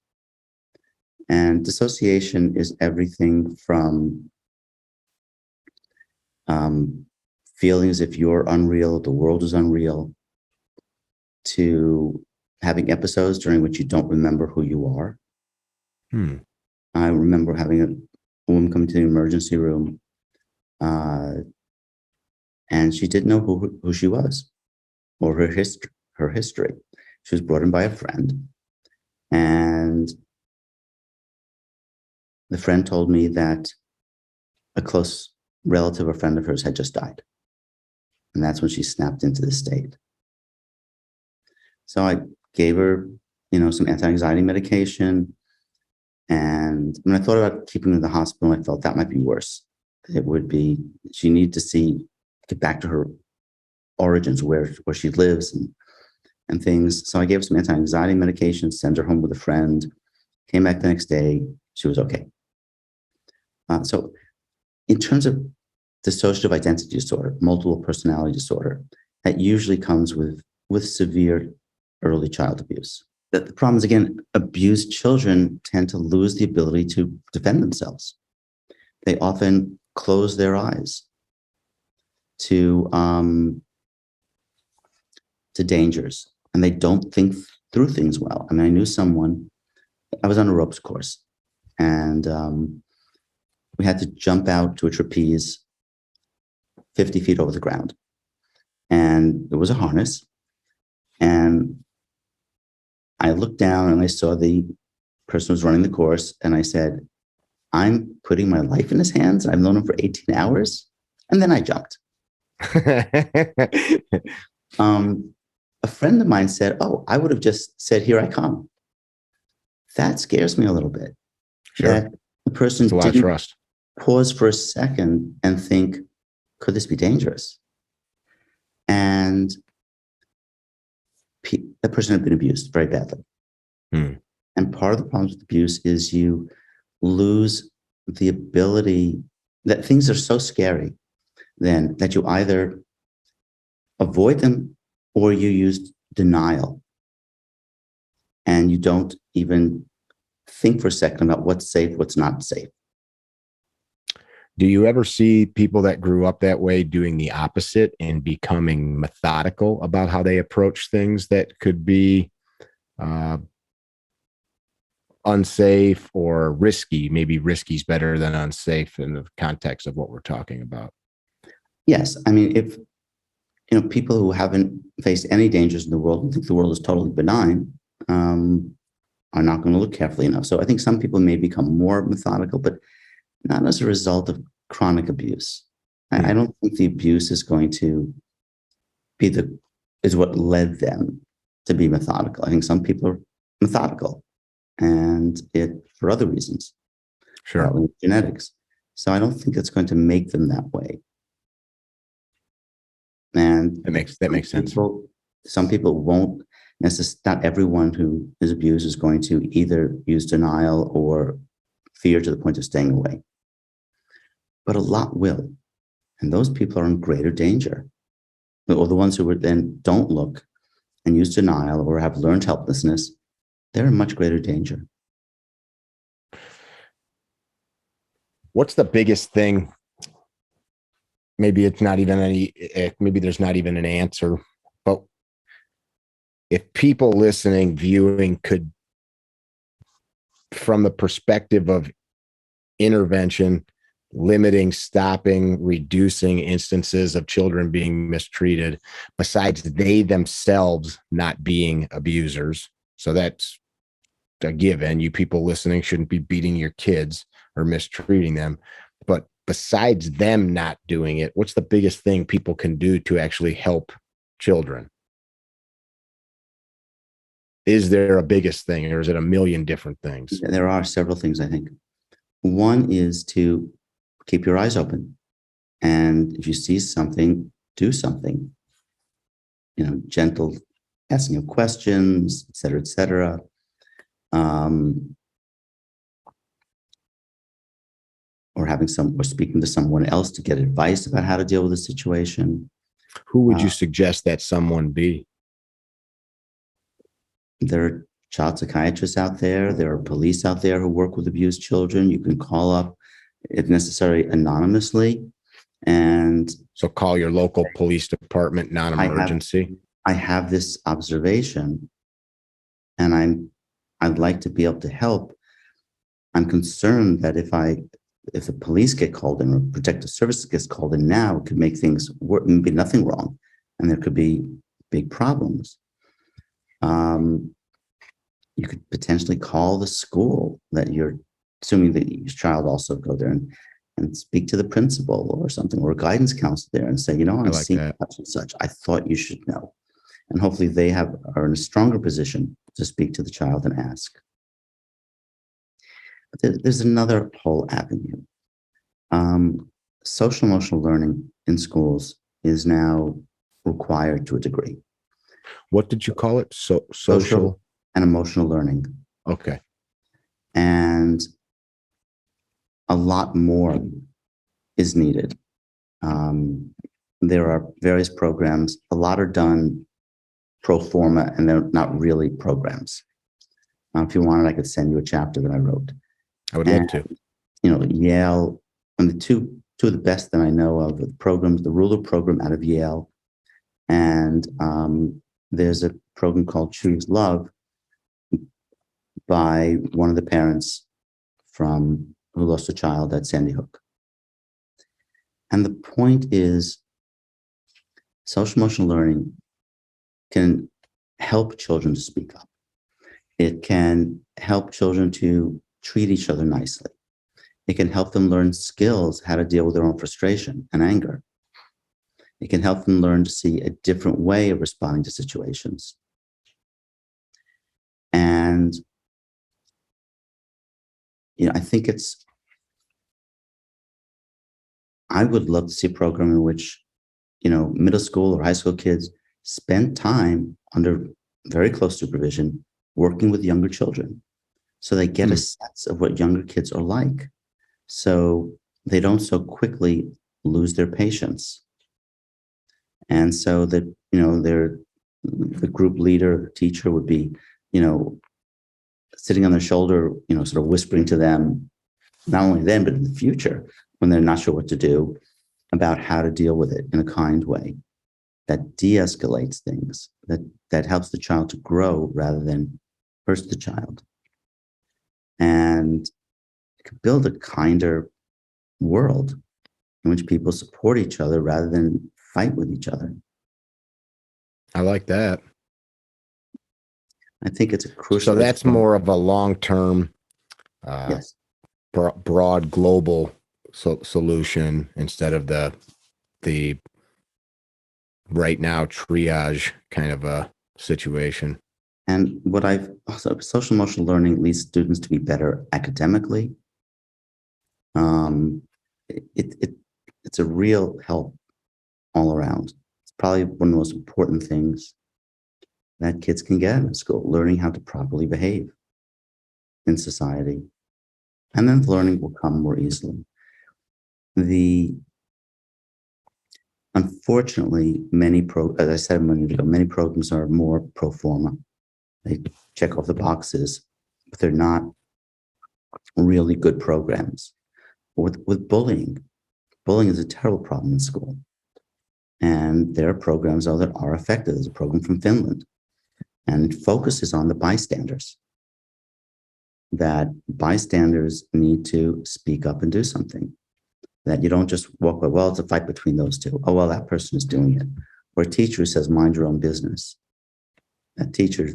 And dissociation is everything from feeling as if you're unreal, the world is unreal, to having episodes during which you don't remember who you are. I remember having a woman come to the emergency room, and she didn't know who she was or her history. She was brought in by a friend, and the friend told me that a close relative or friend of hers had just died. And that's when she snapped into this state. So I gave her, some anti-anxiety medication. And when I thought about keeping her in the hospital, I felt that might be worse. It would be, she needed to get back to her origins, where she lives and things. So I gave her some anti-anxiety medication, sent her home with a friend, came back the next day, she was okay. So in terms of dissociative identity disorder, multiple personality disorder, that usually comes with severe early child abuse. The problem is, again, abused children tend to lose the ability to defend themselves. They often close their eyes to dangers, and they don't think through things well. I mean, I knew someone, I was on a ropes course, and we had to jump out to a trapeze 50 feet over the ground. And there was a harness. And I looked down and I saw the person who was running the course. And I said, I'm putting my life in his hands. I've known him for 18 hours. And then I jumped. A friend of mine said, oh, I would have just said, here I come. That scares me a little bit. Sure. That the person It's a lot of didn't trust. pause for a second and think, could this be dangerous? And that person had been abused very badly. And part of the problems with abuse is you lose the ability, that things are so scary then that you either avoid them or you use denial. And you don't even think for a second about what's safe, what's not safe. Do you ever see people that grew up that way doing the opposite and becoming methodical about how they approach things that could be unsafe or risky? Maybe risky is better than unsafe in the context of what we're talking about. Yes. I mean, if people who haven't faced any dangers in the world and think the world is totally benign, are not going to look carefully enough. So I think some people may become more methodical, but not as a result of chronic abuse. I don't think the abuse is going to be is what led them to be methodical. I think some people are methodical and for other reasons. Sure. Genetics. So I don't think it's going to make them that way. And that makes sense. Some people won't not everyone who is abused is going to either use denial or fear to the point of staying away. But a lot will. And those people are in greater danger. Or the ones who then don't look and use denial or have learned helplessness, they're in much greater danger. What's the biggest thing? Maybe it's not even maybe there's not even an answer, but if people listening, viewing could, from the perspective of intervention, limiting, stopping, reducing instances of children being mistreated, besides they themselves not being abusers. So that's a given. You people listening shouldn't be beating your kids or mistreating them. But besides them not doing it, what's the biggest thing people can do to actually help children? Is there a biggest thing, or is it a million different things? There are several things, I think. One is to keep your eyes open. And if you see something, do something. Gentle asking of questions, et cetera, et cetera. Or speaking to someone else to get advice about how to deal with the situation. Who would you suggest that someone be? There are child psychiatrists out there. There are police out there who work with abused children. You can call up, if necessary, anonymously. And so call your local police department, non-emergency. I have this observation, and I'd like to be able to help. I'm concerned that if the police get called in or protective services gets called in now, it could make things work, be nothing wrong, and there could be big problems. You could potentially call the school that you're assuming that your child also go there and speak to the principal or something, or a guidance counselor there and say, I'm seeing such and such. I thought you should know. And hopefully they are in a stronger position to speak to the child and ask. But there's another whole avenue. Social emotional learning in schools is now required to a degree. What did you call it? Social and emotional learning. Okay. And a lot more is needed. There are various programs. A lot are done pro forma, and they're not really programs. If you wanted, I could send you a chapter that I wrote. I would love to. Yale, and the two of the best that I know of the programs, the Ruler program out of Yale, and there's a program called Choose Love by one of the parents who lost a child at Sandy Hook. And the point is social emotional learning can help children to speak up. It can help children to treat each other nicely. It can help them learn skills, how to deal with their own frustration and anger. It can help them learn to see a different way of responding to situations. And, I think I would love to see a program in which, middle school or high school kids spend time under very close supervision working with younger children, so they get a sense of what younger kids are like, so they don't so quickly lose their patience. And so that, the group leader, teacher would be, sitting on their shoulder, sort of whispering to them, not only then, but in the future, when they're not sure what to do, about how to deal with it in a kind way that de-escalates things, that helps the child to grow rather than hurts the child. And it could build a kinder world in which people support each other rather than fight with each other. I like that. I think it's a crucial. So that's more of a long-term, yes, broad global solution instead of the right now triage kind of a situation. And what I've also, social emotional learning leads students to be better academically. It's a real help all around. It's probably one of the most important things that kids can get in school, learning how to properly behave in society. And then the learning will come more easily. Unfortunately, as I said a minute ago, many programs are more pro forma. They check off the boxes, but they're not really good programs. With bullying is a terrible problem in school. And there are programs that are effective. There's a program from Finland, and it focuses on the bystanders, that bystanders need to speak up and do something, that you don't just walk by, well, it's a fight between those two. Oh, well, that person is doing it. Or a teacher who says, mind your own business. That teacher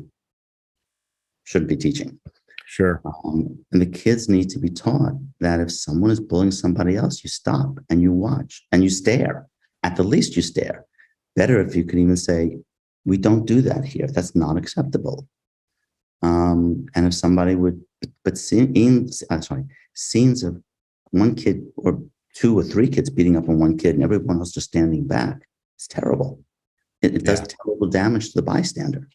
shouldn't be teaching. Sure. And the kids need to be taught that if someone is bullying somebody else, you stop and you watch and you stare. At the least, you stare. Better if you can even say, we don't do that here. That's not acceptable. And if somebody would, but scenes of one kid or two or three kids beating up on one kid and everyone else just standing back, it's terrible. It does terrible damage to the bystander,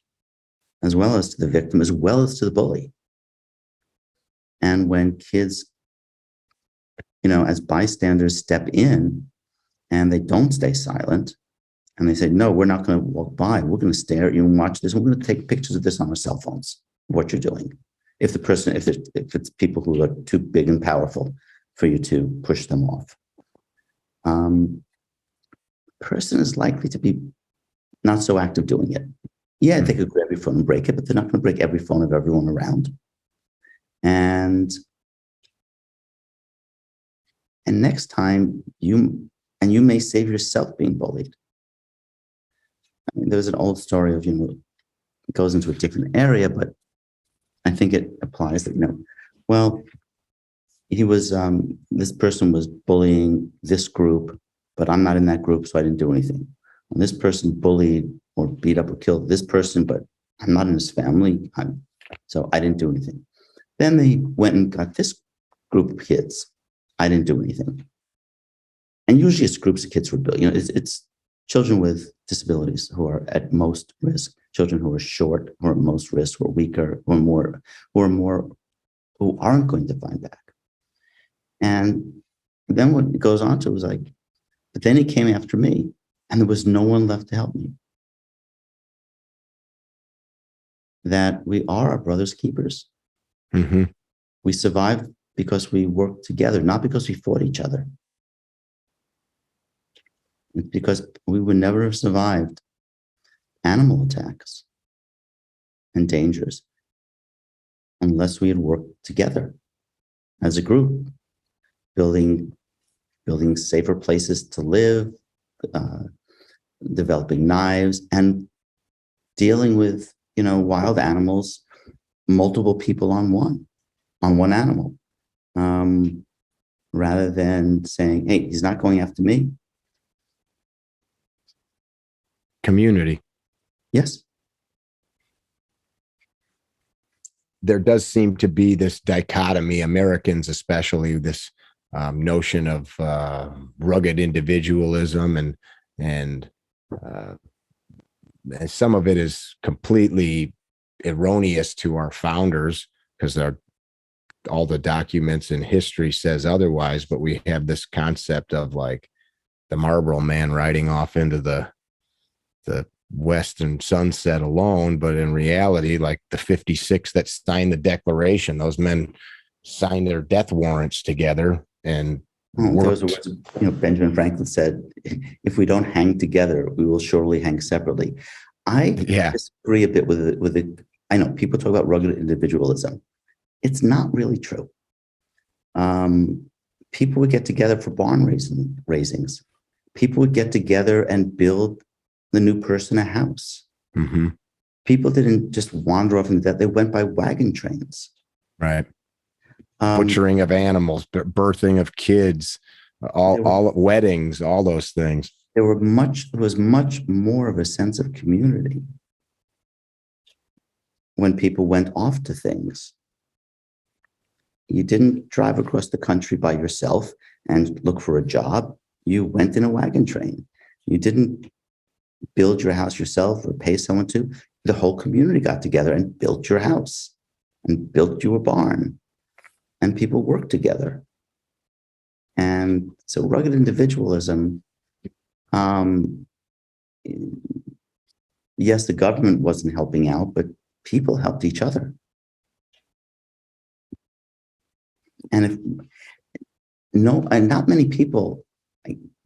as well as to the victim, as well as to the bully. And when kids, as bystanders step in and they don't stay silent and they say, no, we're not going to walk by. We're going to stare at you and watch this. We're going to take pictures of this on our cell phones, what you're doing. If it's people who are too big and powerful for you to push them off. Person is likely to be not so active doing it. Yeah, they could grab your phone and break it, but they're not going to break every phone of everyone around. And next time you may save yourself being bullied. I mean, there's an old story of, it goes into a different area, but I think it applies that, well, he was, this person was bullying this group, but I'm not in that group, so I didn't do anything. And this person bullied or beat up or killed this person, but I'm not in his family, so I didn't do anything. Then they went and got this group of kids. I didn't do anything. And usually it's groups of kids who are, it's children with disabilities who are at most risk, children who are short, who are at most risk, who are weaker, who aren't going to find back. And then what it goes on to was like, but then he came after me and there was no one left to help me. That we are our brother's keepers. Mm-hmm. We survived because we worked together, not because we fought each other. It's because we would never have survived animal attacks and dangers unless we had worked together as a group, building safer places to live, developing knives, and dealing with, wild animals, multiple people on one animal, rather than saying, hey, he's not going after me. Community. Yes. There does seem to be this dichotomy, Americans especially, this notion of rugged individualism, and some of it is completely erroneous to our founders, because all the documents in history says otherwise. But we have this concept of like the Marlboro Man riding off into the western sunset alone, but in reality, like the 56 that signed the Declaration, those men signed their death warrants together and those are words, Benjamin Franklin said, if we don't hang together, we will surely hang separately. I disagree a bit with it. I know people talk about rugged individualism. It's not really true. People would get together for barn raisings. People would get together and build the new person a house. Mm-hmm. People didn't just wander off into that. They went by wagon trains. Right. Butchering of animals, birthing of kids, all weddings, all those things. There was much more of a sense of community when people went off to things. You didn't drive across the country by yourself and look for a job. You went in a wagon train. You didn't build your house yourself or pay someone to. The whole community got together and built your house and built you a barn, and people worked together. And so rugged individualism, yes, the government wasn't helping out, but people helped each other. And not many people,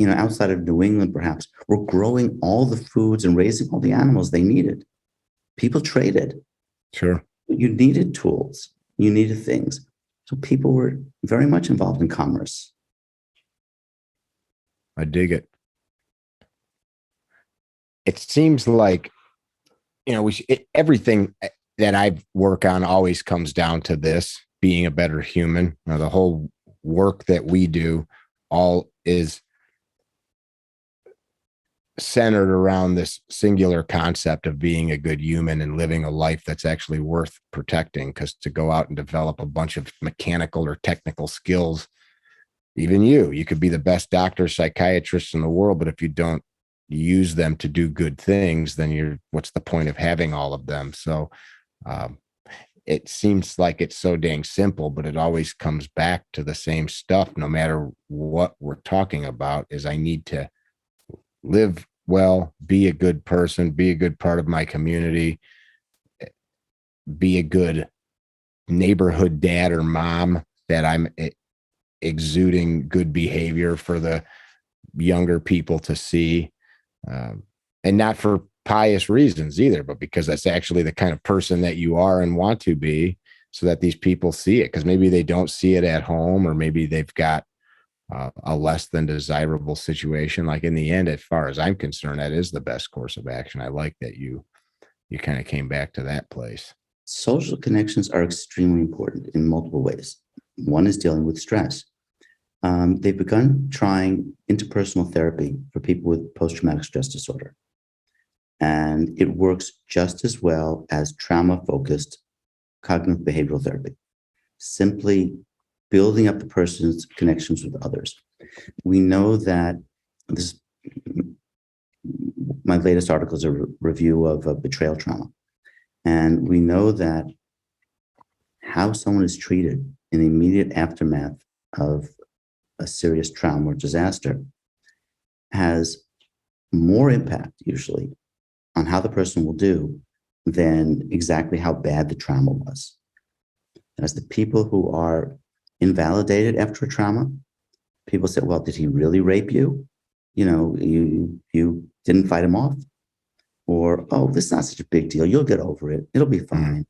outside of New England, perhaps, were growing all the foods and raising all the animals they needed. People traded. Sure. You needed tools. You needed things. So people were very much involved in commerce. I dig it. It seems like, everything that I work on always comes down to this, being a better human. The whole work that we do all is centered around this singular concept of being a good human and living a life that's actually worth protecting. Because to go out and develop a bunch of mechanical or technical skills, even you could be the best doctor, psychiatrist in the world, but if you don't use them to do good things, then what's the point of having all of them? So it seems like it's so dang simple, but it always comes back to the same stuff, no matter what we're talking about. Is I need to live well, be a good person, be a good part of my community, be a good neighborhood dad or mom, that I'm exuding good behavior for the younger people to see, and not for pious reasons either, but because that's actually the kind of person that you are and want to be, so that these people see it. Because maybe they don't see it at home, or maybe they've got a less than desirable situation. Like, in the end, as far as I'm concerned, that is the best course of action. I like that you kind of came back to that place. Social connections are extremely important in multiple ways. One is dealing with stress. They've begun trying interpersonal therapy for people with post-traumatic stress disorder. And it works just as well as trauma-focused cognitive behavioral therapy, simply building up the person's connections with others. We know that my latest article is a review of betrayal trauma. And we know that how someone is treated in the immediate aftermath of a serious trauma or disaster has more impact, usually, on how the person will do than exactly how bad the trauma was. As the people who are invalidated after a trauma, people say, well, did he really rape you? You didn't fight him off? Or, oh, this is not such a big deal. You'll get over it. It'll be fine.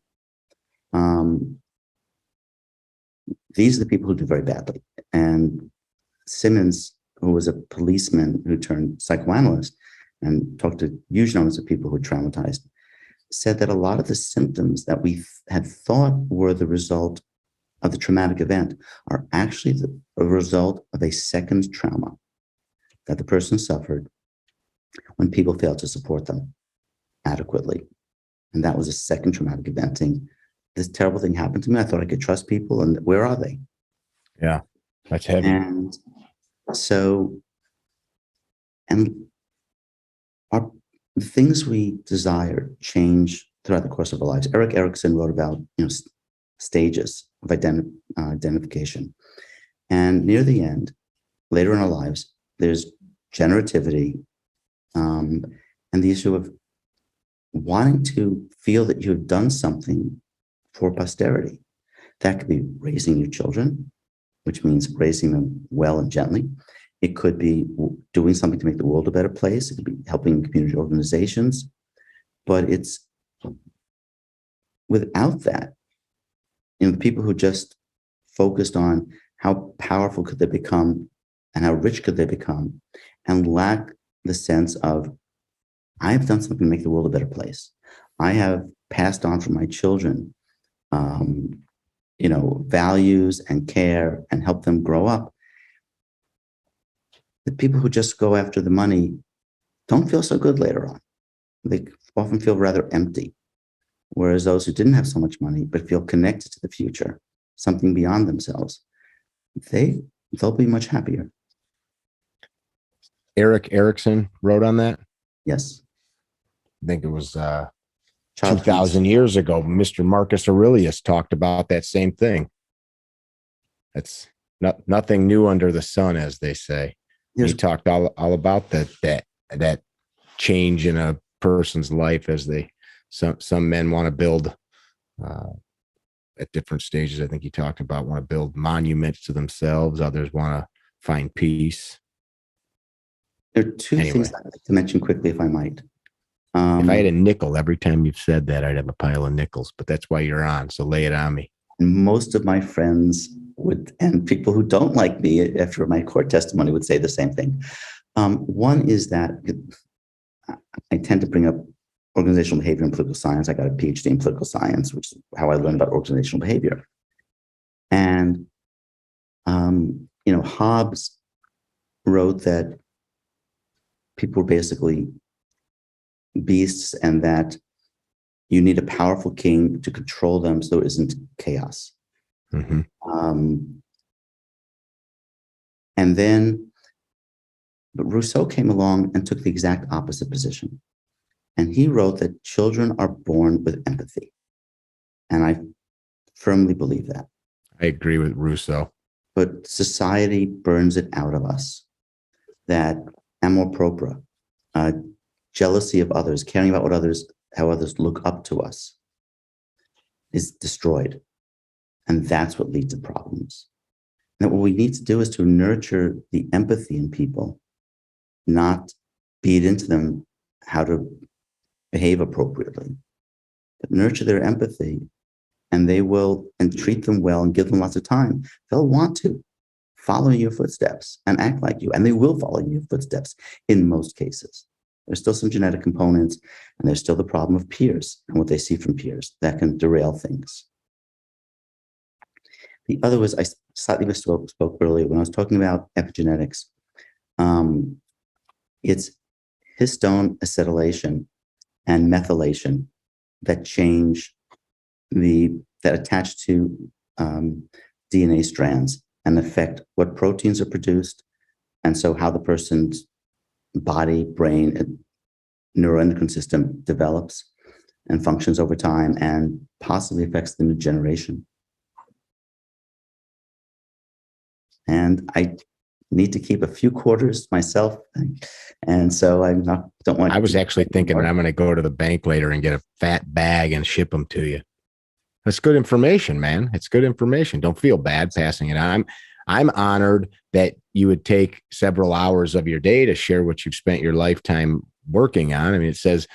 These are the people who do very badly. And Simmons, who was a policeman who turned psychoanalyst, and talked to huge numbers of people who were traumatized, said that a lot of the symptoms that we had thought were the result of the traumatic event are actually a result of a second trauma that the person suffered when people failed to support them adequately. And that was a second traumatic event. Saying, this terrible thing happened to me. I thought I could trust people, and where are they? Yeah, that's heavy. And so, and the things we desire change throughout the course of our lives. Erik Erikson wrote about stages of identification, and near the end, later in our lives, there's generativity, and the issue of wanting to feel that you've done something for posterity. That could be raising your children, which means raising them well and gently. It could be doing something to make the world a better place. It could be helping community organizations. But it's without that, the people who just focused on how powerful could they become and how rich could they become, and lack the sense of, I have done something to make the world a better place. I have passed on from my children, values and care, and help them grow up. The people who just go after the money don't feel so good later on. They often feel rather empty. Whereas those who didn't have so much money, but feel connected to the future, something beyond themselves, they'll be much happier. Erik Erikson wrote on that? Yes. I think it was 2,000 years ago. Mr. Marcus Aurelius talked about that same thing. That's nothing new under the sun, as they say. He talked all about that change in a person's life as some men want to build at different stages. I think he talked about want to build monuments to themselves. Others want to find peace. There are two things I'd like to mention quickly, if I might. If I had a nickel every time you've said that, I'd have a pile of nickels, but that's why you're on. So lay it on me. Most of my friends and people who don't like me after my court testimony would say the same thing. One is that I tend to bring up organizational behavior and political science. I got a Ph.D. in political science, which is how I learned about organizational behavior. And, Hobbes wrote that people were basically beasts, and that you need a powerful king to control them so there isn't chaos. Mm-hmm. But Rousseau came along and took the exact opposite position. And he wrote that children are born with empathy. And I firmly believe that. I agree with Rousseau. But society burns it out of us. That amor propria, jealousy of others, caring about how others look up to us, is destroyed. And that's what leads to problems. And what we need to do is to nurture the empathy in people, not beat into them how to behave appropriately, but nurture their empathy, and treat them well and give them lots of time. They'll want to follow your footsteps and act like you, and they will follow your footsteps in most cases. There's still some genetic components, and there's still the problem of peers and what they see from peers that can derail things. The other was, I slightly misspoke earlier when I was talking about epigenetics. It's histone acetylation and methylation that attach to DNA strands and affect what proteins are produced, and so how the person's body, brain, and neuroendocrine system develops and functions over time, and possibly affects the new generation. And I need to keep a few quarters myself, and so don't want. I was actually thinking that I'm going to go to the bank later and get a fat bag and ship them to you. That's good information, man. It's good information. Don't feel bad passing it on. I'm honored that you would take several hours of your day to share what you've spent your lifetime working on. I mean, it says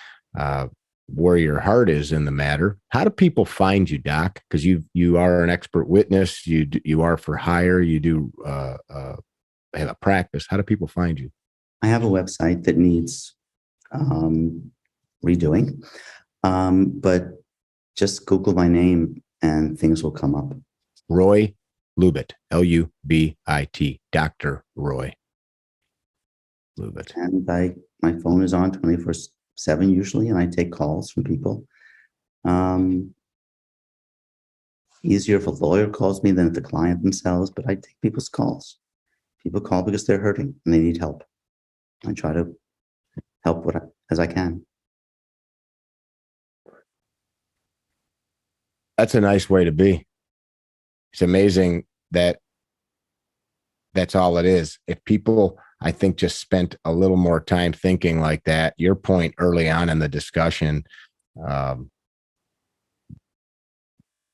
where your heart is in the matter. How do people find you, Doc? Because you are an expert witness. You are for hire. You do have a practice. How do people find you? I have a website that needs redoing. But just Google my name and things will come up. Roy Lubit, Lubit, Dr. Roy Lubit. And my phone is on 24/7 usually, and I take calls from people. Easier if a lawyer calls me than if the client themselves, but I take people's calls. People call because they're hurting and they need help. I try to help as I can. That's a nice way to be. It's amazing that that's all it is. If people, I think, just spent a little more time thinking like that, your point early on in the discussion,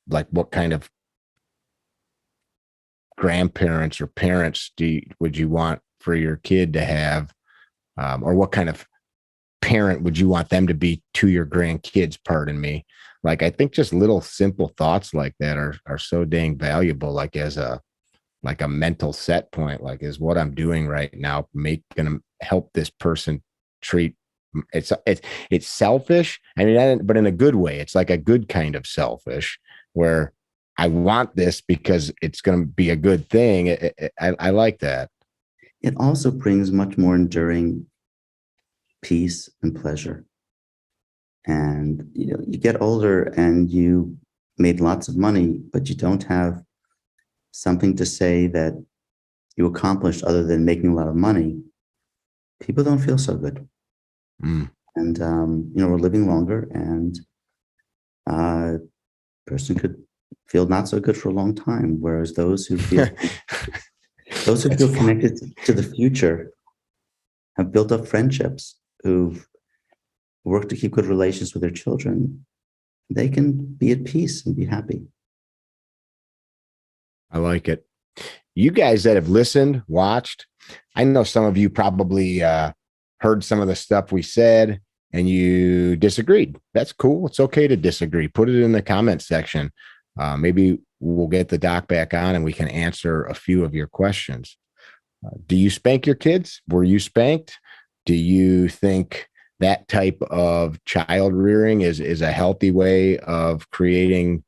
like what kind of grandparents or parents would you want for your kid to have, or what kind of parent would you want them to be to your grandkids? Pardon me. Like, I think just little simple thoughts like that are so dang valuable. Like as a mental set point, like, is what I'm doing right now going to help this person treat? It's selfish. I mean, but in a good way. It's like a good kind of selfish, where I want this because it's going to be a good thing. I like that. It also brings much more enduring peace and pleasure. And you get older and you made lots of money, but you don't have something to say that you accomplished other than making a lot of money. People don't feel so good. And we're living longer, and person could feel not so good for a long time. Whereas those who feel connected to the future have built up friendships, who've worked to keep good relations with their children. They can be at peace and be happy. I like it. You guys that have listened, watched, I know some of you probably heard some of the stuff we said and you disagreed. That's cool. It's okay to disagree. Put it in the comment section. Maybe we'll get the doc back on and we can answer a few of your questions. Do you spank your kids? Were you spanked? Do you think that type of child rearing is a healthy way of creating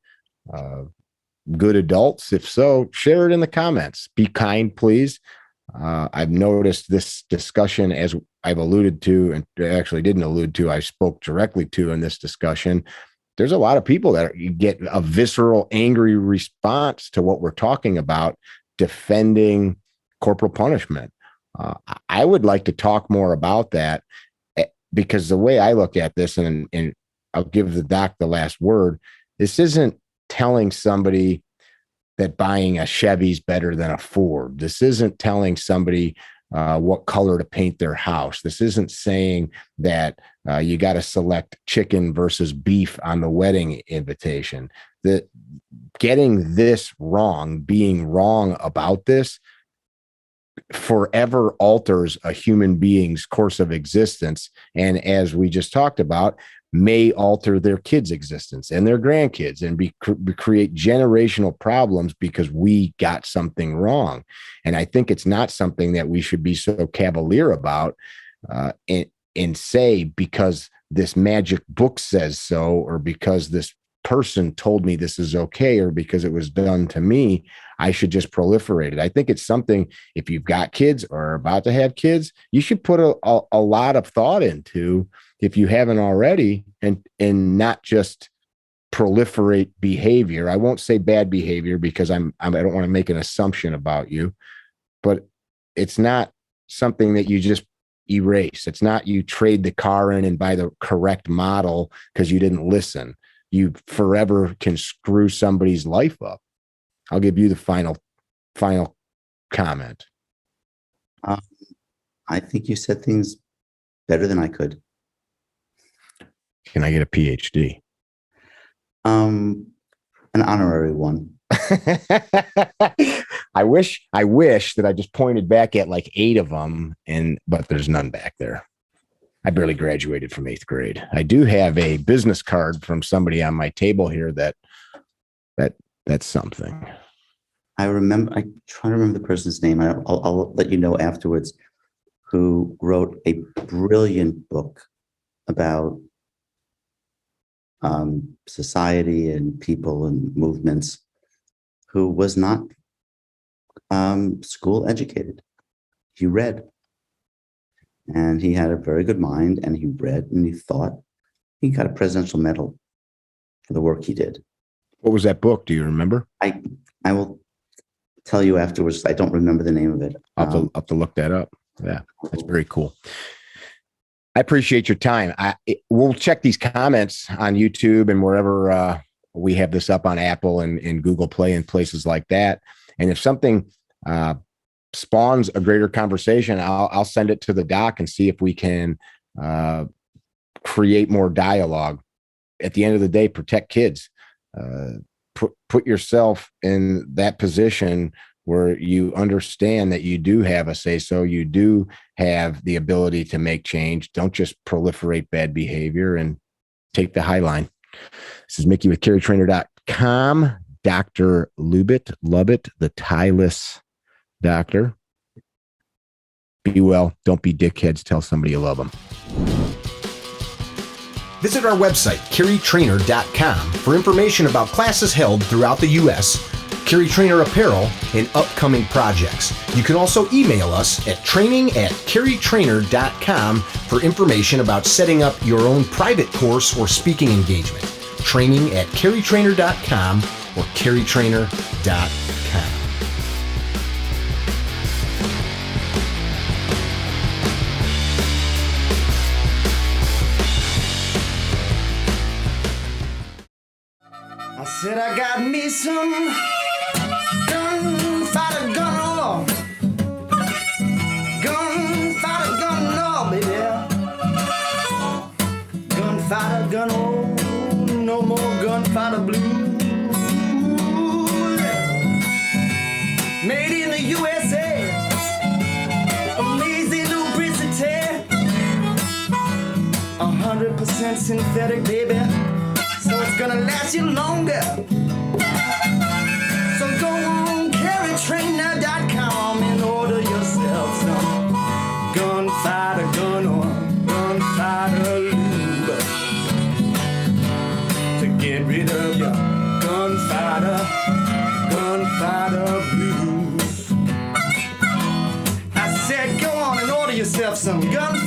good adults? If so, share it in the comments. Be kind, please. I've noticed this discussion, as I've alluded to, and actually didn't allude to, I spoke directly to in this discussion. There's a lot of people that you get a visceral, angry response to what we're talking about, defending corporal punishment. I would like to talk more about that, because the way I look at this, and I'll give the doc the last word, this isn't telling somebody that buying a Chevy's better than a Ford. This isn't telling somebody what color to paint their house. This isn't saying that you got to select chicken versus beef on the wedding invitation. That getting this wrong, being wrong about this, forever alters a human being's course of existence. And as we just talked about, may alter their kids' existence and their grandkids, and create generational problems because we got something wrong. And I think it's not something that we should be so cavalier about and say, because this magic book says so, or because this person told me this is okay, or because it was done to me, I should just proliferate it. I think it's something, if you've got kids or are about to have kids, you should put a lot of thought into, if you haven't already, and not just proliferate behavior. I won't say bad behavior, because I don't want to make an assumption about you, but it's not something that you just erase. It's not you trade the car in and buy the correct model because you didn't listen. You forever can screw somebody's life up. I'll give you the final comment. I think you said things better than I could. Can I get a Ph.D.? An honorary one. I wish that I just pointed back at like 8 of them, but there's none back there. I barely graduated from 8th grade. I do have a business card from somebody on my table here that's something. I try to remember the person's name. I'll let you know afterwards, who wrote a brilliant book about society and people and movements who was not school educated. He read, and he had a very good mind, and he read and he thought. He got a presidential medal for the work he did. What was that book? Do you remember? I will tell you afterwards. I don't remember the name of it. I'll have to look that up. Yeah, that's very cool. I appreciate your time. We'll check these comments on YouTube and wherever we have this up on Apple and Google Play and places like that. And if something spawns a greater conversation, I'll send it to the doc and see if we can create more dialogue. At the end of the day, protect kids. Put yourself in that position where you understand that you do have a say so, you do have the ability to make change. Don't just proliferate bad behavior and take the high line. This is Mickey with CarryTrainer.com. Dr. Lubit, the tireless doctor. Be well. Don't be dickheads. Tell somebody you love them. Visit our website, CarryTrainer.com, for information about classes held throughout the U.S., Carry Trainer apparel, and upcoming projects. You can also email us at training@CarryTrainer.com for information about setting up your own private course or speaking engagement. Training@CarryTrainer.com or CarryTrainer.com. I said I got me some gunfighter gun law. Gunfighter gun law, baby. Gunfighter gun law, no more gunfighter blues. Made in the USA, amazing lubricity, 100% synthetic, baby. So it's gonna last you longer. So go on CarryTrainer.com and order yourself some gunfighter gun or gunfighter lube to get rid of your gunfighter blues. I said go on and order yourself some gunfighter